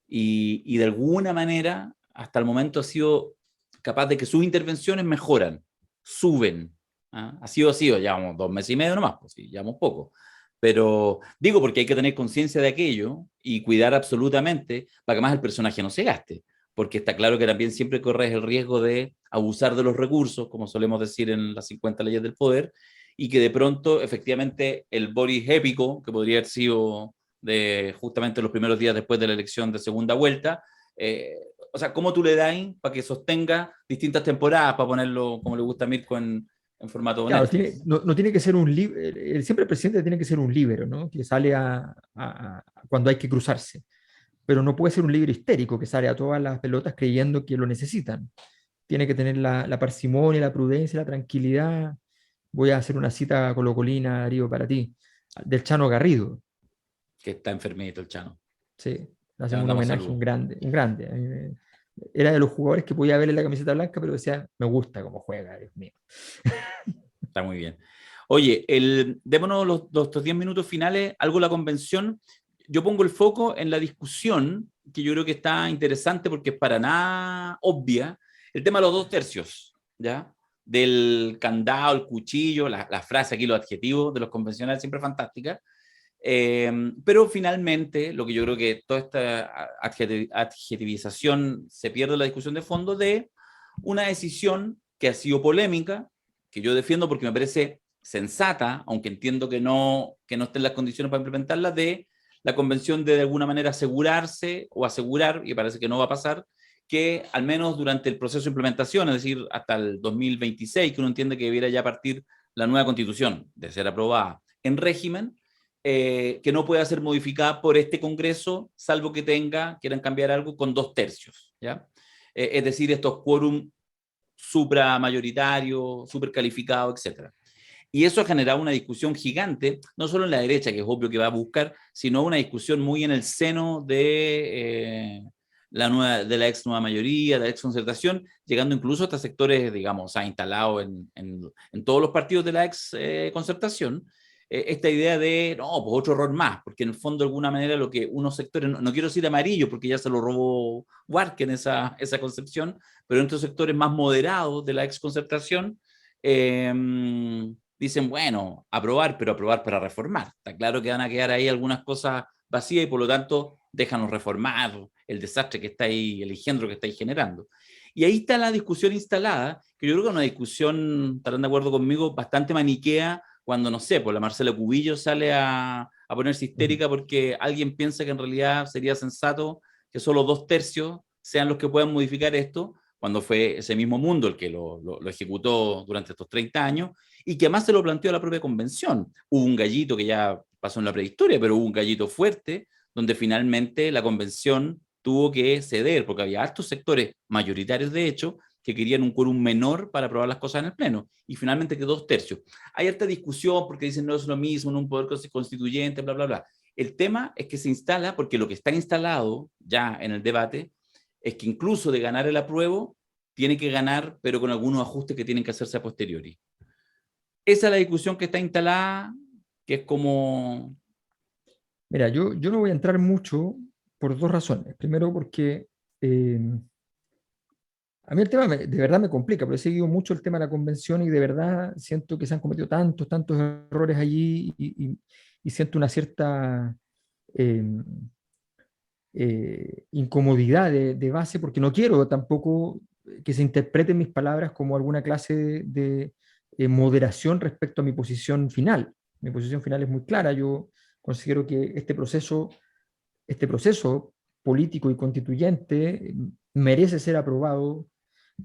y de alguna manera hasta el momento ha sido capaz de que sus intervenciones mejoran, suben. Ha sido, llevamos 2 meses y medio nomás, pues sí, llevamos poco. Pero digo porque hay que tener conciencia de aquello y cuidar absolutamente para que más el personaje no se gaste. Porque está claro que también siempre corres el riesgo de abusar de los recursos, como solemos decir en las 50 leyes del poder, y que de pronto, efectivamente, el Boris épico, que podría haber sido de justamente los primeros días después de la elección de segunda vuelta, o sea, ¿cómo tú le das para que sostenga distintas temporadas, para ponerlo, como le gusta a Mirko, en formato claro, Netflix? no tiene que ser siempre el presidente tiene que ser un líbero, ¿no? Que sale cuando hay que cruzarse. Pero no puede ser un líbero histérico que sale a todas las pelotas creyendo que lo necesitan. Tiene que tener la parsimonia, la prudencia, la tranquilidad. Voy a hacer una cita colocolina, Darío, para ti, del Chano Garrido. Que está enfermito el Chano. Sí, le hacemos un homenaje, un grande. Era de los jugadores que podía ver en la camiseta blanca, pero decía, me gusta cómo juega, Dios mío. Está muy bien. Oye, démonos los 10 minutos finales, algo de la convención. Yo pongo el foco en la discusión, que yo creo que está interesante porque es para nada obvia, el tema de los 2 tercios, ¿ya? Del candado, el cuchillo, la frase aquí, los adjetivos de los convencionales, siempre fantástica. Pero finalmente, lo que yo creo que toda esta adjetivización se pierde en la discusión de fondo de una decisión que ha sido polémica, que yo defiendo porque me parece sensata, aunque entiendo que no estén las condiciones para implementarla, de la convención de alguna manera asegurarse o asegurar, y parece que no va a pasar, que al menos durante el proceso de implementación, es decir, hasta el 2026, que uno entiende que debiera ya partir la nueva constitución, de ser aprobada en régimen, que no pueda ser modificada por este Congreso, salvo que quieran cambiar algo con 2/3, ¿ya? Es decir, estos quórum supramayoritario, supercalificado, etc. Y eso ha generado una discusión gigante, no solo en la derecha, que es obvio que va a buscar, sino una discusión muy en el seno de la ex nueva mayoría, de la ex concertación, llegando incluso hasta sectores, digamos, ha instalado en todos los partidos de la ex concertación, esta idea de, no, pues otro error más, porque en el fondo de alguna manera lo que unos sectores, no quiero decir amarillo, porque ya se lo robó Warken esa concepción, pero en otros sectores más moderados de la ex concertación, dicen, bueno, aprobar, pero aprobar para reformar. Está claro que van a quedar ahí algunas cosas vacías y por lo tanto déjanos reformar el desastre que está ahí, el engendro que está ahí generando. Y ahí está la discusión instalada, que yo creo que es una discusión, estarán de acuerdo conmigo, bastante maniquea, cuando, no sé, pues la Marcela Cubillo sale a ponerse histérica porque alguien piensa que en realidad sería sensato que solo 2/3 sean los que puedan modificar esto, cuando fue ese mismo mundo el que lo ejecutó durante estos 30 años, y que además se lo planteó la propia convención. Hubo un gallito que ya pasó en la prehistoria, pero hubo un gallito fuerte, donde finalmente la convención tuvo que ceder, porque había hartos sectores mayoritarios, de hecho, que querían un quórum menor para aprobar las cosas en el Pleno, y finalmente quedó 2/3. Hay harta discusión porque dicen no es lo mismo en un poder constituyente, bla, bla, bla. El tema es que se instala, porque lo que está instalado ya en el debate es que incluso de ganar el apruebo, tiene que ganar, pero con algunos ajustes que tienen que hacerse a posteriori. Esa es la discusión que está instalada, que es como... Mira, yo no voy a entrar mucho por dos razones. Primero, porque a mí el tema de verdad me complica, pero he seguido mucho el tema de la convención y de verdad siento que se han cometido tantos errores allí y siento una cierta incomodidad de base, porque no quiero tampoco que se interpreten mis palabras como alguna clase de moderación respecto a mi posición final. Mi posición final es muy clara. Yo considero que este proceso político y constituyente merece ser aprobado,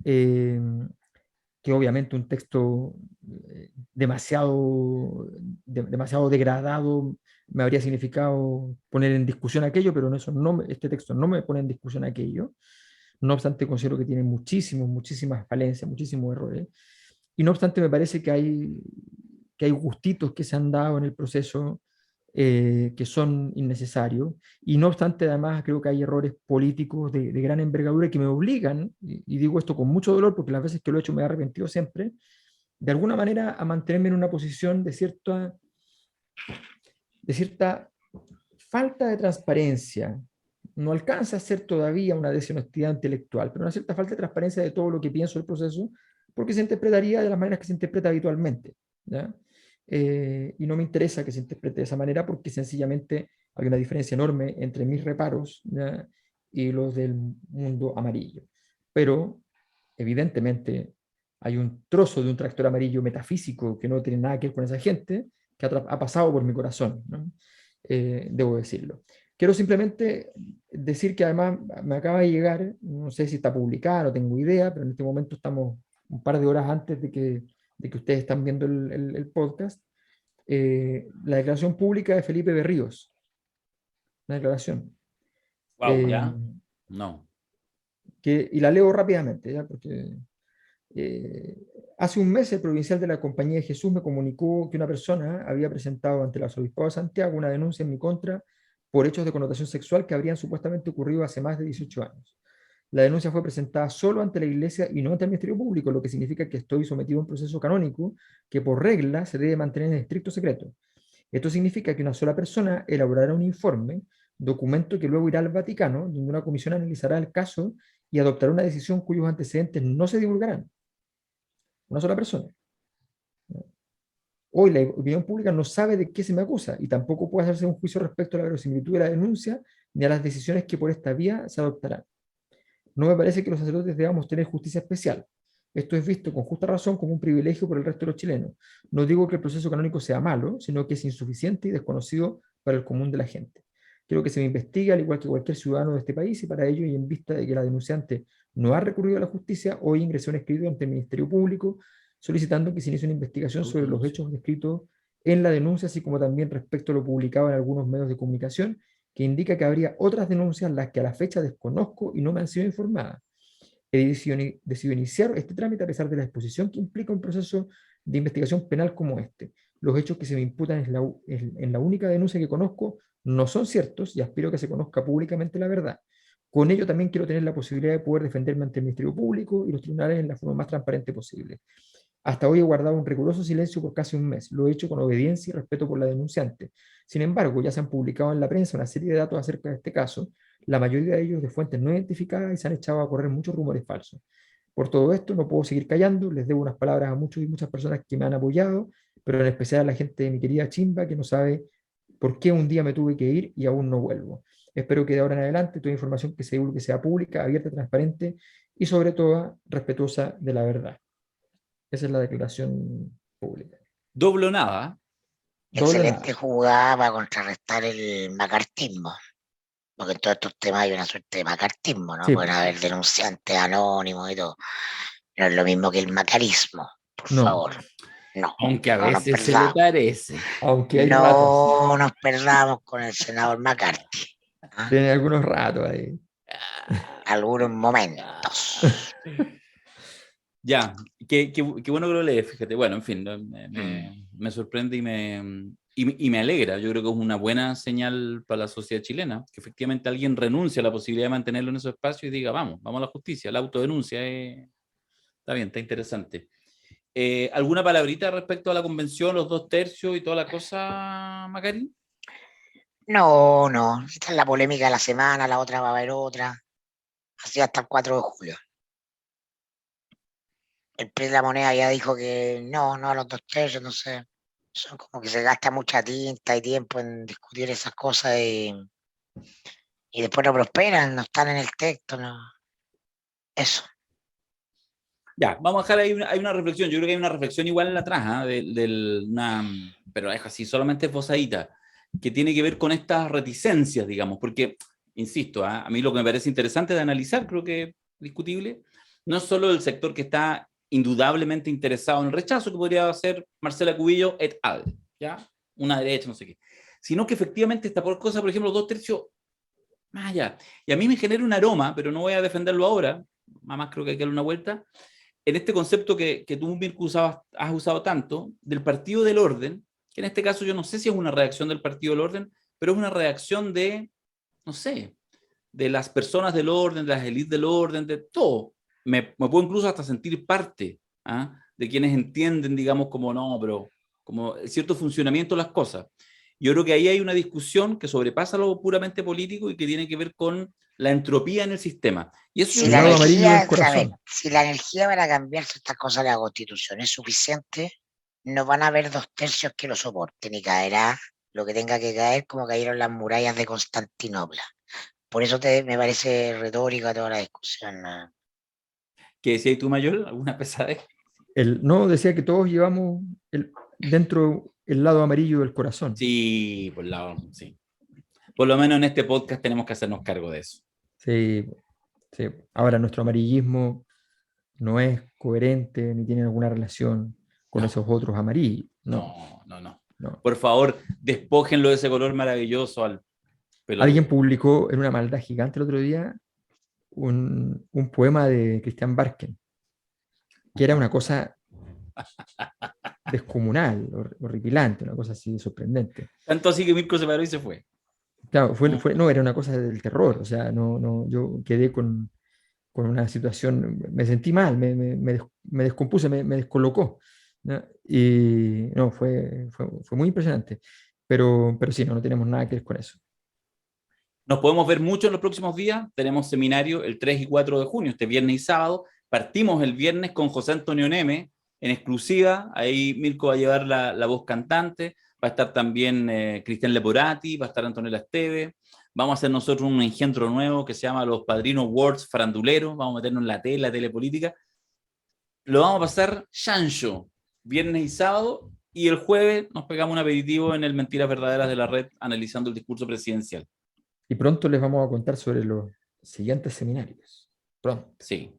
que obviamente un texto demasiado degradado me habría significado poner en discusión aquello, pero este texto no me pone en discusión aquello. No obstante, considero que tiene muchísimas falencias, muchísimos errores. Y no obstante, me parece que hay gustitos que se han dado en el proceso que son innecesarios. Y no obstante, además, creo que hay errores políticos de gran envergadura que me obligan, y digo esto con mucho dolor porque las veces que lo he hecho me he arrepentido siempre, de alguna manera a mantenerme en una posición de cierta falta de transparencia. No alcanza a ser todavía una deshonestidad intelectual, pero una cierta falta de transparencia de todo lo que pienso del proceso, porque se interpretaría de las maneras que se interpreta habitualmente, ¿ya? Y no me interesa que se interprete de esa manera porque sencillamente hay una diferencia enorme entre mis reparos, ¿ya?, y los del mundo amarillo. Pero evidentemente hay un trozo de un tractor amarillo metafísico que no tiene nada que ver con esa gente, que ha pasado por mi corazón, ¿no? Debo decirlo. Quiero simplemente decir que además me acaba de llegar, no sé si está publicada, no tengo idea, pero en este momento estamos un par de horas antes de que ustedes están viendo el podcast, la declaración pública de Felipe Berríos. Una declaración. Wow, ¿ya? No. Y la leo rápidamente, ¿ya? Porque hace un mes el provincial de la Compañía de Jesús me comunicó que una persona había presentado ante el arzobispado de Santiago una denuncia en mi contra por hechos de connotación sexual que habrían supuestamente ocurrido hace más de 18 años. La denuncia fue presentada solo ante la Iglesia y no ante el Ministerio Público, lo que significa que estoy sometido a un proceso canónico que por regla se debe mantener en estricto secreto. Esto significa que una sola persona elaborará un informe, documento que luego irá al Vaticano, donde una comisión analizará el caso y adoptará una decisión cuyos antecedentes no se divulgarán. Una sola persona. Hoy la opinión pública no sabe de qué se me acusa y tampoco puede hacerse un juicio respecto a la verosimilitud de la denuncia ni a las decisiones que por esta vía se adoptarán. No me parece que los sacerdotes debamos tener justicia especial. Esto es visto con justa razón como un privilegio por el resto de los chilenos. No digo que el proceso canónico sea malo, sino que es insuficiente y desconocido para el común de la gente. Quiero que se me investigue al igual que cualquier ciudadano de este país y para ello y en vista de que la denunciante no ha recurrido a la justicia, hoy ingresé un escrito ante el Ministerio Público solicitando que se inicie una investigación sobre los hechos descritos en la denuncia, así como también respecto a lo publicado en algunos medios de comunicación, que indica que habría otras denuncias las que a la fecha desconozco y no me han sido informadas. He decidido iniciar este trámite a pesar de la exposición que implica un proceso de investigación penal como este. Los hechos que se me imputan en la única denuncia que conozco no son ciertos y aspiro a que se conozca públicamente la verdad. Con ello también quiero tener la posibilidad de poder defenderme ante el Ministerio Público y los tribunales en la forma más transparente posible. Hasta hoy he guardado un riguroso silencio por casi un mes. Lo he hecho con obediencia y respeto por la denunciante. Sin embargo, ya se han publicado en la prensa una serie de datos acerca de este caso, la mayoría de ellos de fuentes no identificadas y se han echado a correr muchos rumores falsos. Por todo esto, no puedo seguir callando. Les debo unas palabras a muchos y muchas personas que me han apoyado, pero en especial a la gente de mi querida Chimba, que no sabe por qué un día me tuve que ir y aún no vuelvo. Espero que de ahora en adelante toda información que se divulgue sea pública, abierta, transparente y sobre todo respetuosa de la verdad. Esa es la declaración pública. Doble o nada. Excelente jugada para contrarrestar el macartismo. Porque en todos estos temas hay una suerte de macartismo, ¿no? Sí. Pueden haber denunciantes anónimos y todo. No es lo mismo que el macarismo, por favor. No. Aunque a veces se le parece. Aunque hay no nos perdamos con el senador McCarthy. ¿Ah? Tiene algunos ratos ahí. Algunos momentos. Ya, qué bueno que lo lees, fíjate. Bueno, en fin, me sorprende y me alegra. Yo creo que es una buena señal para la sociedad chilena, que efectivamente alguien renuncie a la posibilidad de mantenerlo en esos espacios y diga, vamos a la justicia, la autodenuncia. Está bien, está interesante. ¿Alguna palabrita respecto a la convención, los 2/3 y toda la cosa, Macari? No, esta es la polémica de la semana, la otra va a haber otra, así hasta el 4 de julio. El precio de la moneda ya dijo que no a los 2/3, no sé. Son como que se gasta mucha tinta y tiempo en discutir esas cosas y después no prosperan, no están en el texto, no. Eso. Ya, vamos a dejar ahí hay una reflexión. Yo creo que hay una reflexión igual en la atrás, pero es así, solamente esbozadita, que tiene que ver con estas reticencias, digamos, porque, insisto, a mí lo que me parece interesante de analizar, creo que es discutible, no es solo el sector que está indudablemente interesado en el rechazo, que podría ser Marcela Cubillo et al, ¿ya? Una derecha, no sé qué, sino que efectivamente esta cosa, por ejemplo, 2/3, más allá. Y a mí me genera un aroma, pero no voy a defenderlo ahora, más creo que hay que darle una vuelta, en este concepto que tú, Mirko, has usado tanto, del partido del orden, que en este caso yo no sé si es una reacción del partido del orden, pero es una reacción de, no sé, de las personas del orden, de las élites del orden, de todo. Me puedo incluso hasta sentir parte de quienes entienden, digamos, pero como cierto funcionamiento de las cosas. Yo creo que ahí hay una discusión que sobrepasa lo puramente político y que tiene que ver con la entropía en el sistema. Y eso si, la energía, si la energía para cambiarse estas cosas de la Constitución es suficiente, no van a haber 2/3 que lo soporten y caerá lo que tenga que caer, como cayeron las murallas de Constantinopla. Por eso me parece retórica toda la discusión. ¿Qué decías tú, Mayor? ¿Alguna pesadez? No, decía que todos llevamos dentro el lado amarillo del corazón. Sí, sí. Por lo menos en este podcast tenemos que hacernos cargo de eso. Sí. Ahora, nuestro amarillismo no es coherente ni tiene alguna relación con esos otros amarillos. No. Por favor, despójenlo de ese color maravilloso al pelotón. Alguien publicó en una maldad gigante el otro día un poema de Christian Barken, que era una cosa descomunal, horripilante, una cosa así sorprendente. Tanto así que Mirko se paró y se fue. Claro, era una cosa del terror, o sea, yo quedé con una situación, me sentí mal, me descompuse, me descolocó, ¿no? Y no, fue muy impresionante, pero sí, no tenemos nada que ver con eso. Nos podemos ver mucho en los próximos días. Tenemos seminario el 3 y 4 de junio, este viernes y sábado. Partimos el viernes con José Antonio Neme en exclusiva. Ahí Mirko va a llevar la voz cantante, va a estar también Cristian Leporati, va a estar Antonella Esteve. Vamos a hacer nosotros un engendro nuevo que se llama Los Padrinos Awards Faranduleros. Vamos a meternos en la telepolítica. Lo vamos a pasar chancho, viernes y sábado, y el jueves nos pegamos un aperitivo en el Mentiras Verdaderas de la Red, analizando el discurso presidencial. Y pronto les vamos a contar sobre los siguientes seminarios. Pronto. Sí.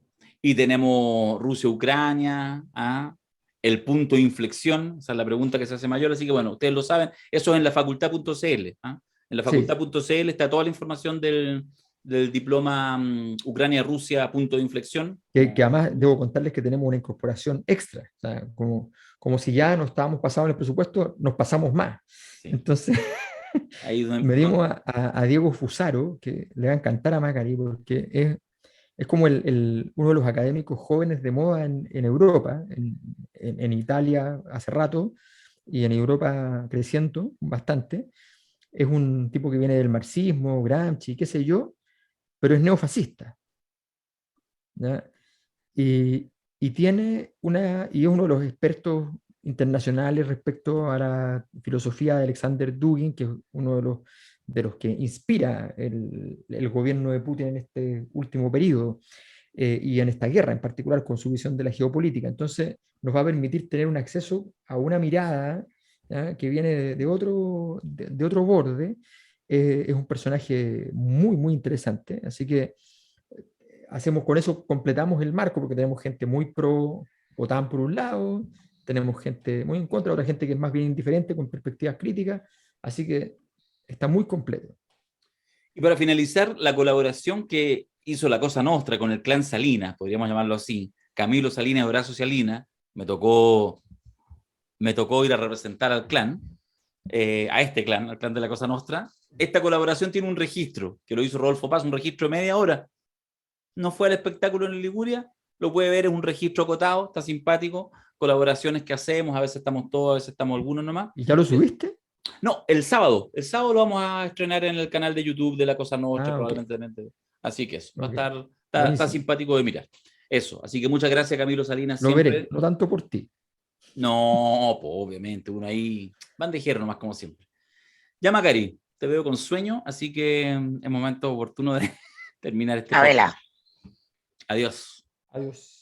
Y tenemos Rusia-Ucrania, el punto de inflexión, esa es la pregunta que se hace mayor, así que bueno, ustedes lo saben, eso es en la facultad.cl. En la facultad.cl está toda la información del diploma Ucrania-Rusia, punto de inflexión. Que además debo contarles que tenemos una incorporación extra, o sea, como si ya nos estábamos pasando en el presupuesto, nos pasamos más. Sí. Entonces, ahí medimos a Diego Fusaro, que le va a encantar a Macari, porque es como uno de los académicos jóvenes de moda en Europa, en Italia hace rato, y en Europa creciendo bastante. Es un tipo que viene del marxismo, Gramsci, qué sé yo, pero es neofascista. ¿Ya? Y es uno de los expertos internacionales respecto a la filosofía de Alexander Dugin, que es uno de los que inspira el gobierno de Putin en este último periodo y en esta guerra en particular, con su visión de la geopolítica. Entonces nos va a permitir tener un acceso a una mirada, ¿ya?, que viene de otro borde. Es un personaje muy, muy interesante, así que hacemos con eso, completamos el marco, porque tenemos gente muy pro OTAN por un lado, tenemos gente muy en contra, otra gente que es más bien indiferente, con perspectivas críticas, así que está muy completo. Y para finalizar, la colaboración que hizo la Cosa Nostra con el clan Salinas, podríamos llamarlo así, Camilo Salinas, Horacio Salinas, me tocó ir a representar al clan, a este clan, al clan de la Cosa Nostra. Esta colaboración tiene un registro, que lo hizo Rodolfo Paz, un registro de media hora. No fue al espectáculo en Liguria, lo puede ver, es un registro acotado, está simpático, colaboraciones que hacemos, a veces estamos todos, a veces estamos algunos nomás. ¿Y ya lo subiste? No, el sábado lo vamos a estrenar en el canal de YouTube de La Cosa Nostra, probablemente. Okay. Así que eso, va a estar simpático de mirar. Eso, así que muchas gracias, Camilo Salinas. Lo siempre veré, no tanto por ti. No, pues obviamente, uno ahí, bandejero nomás como siempre. Ya, Macari, te veo con sueño, así que es momento oportuno de terminar este podcast. Adiós. Adiós.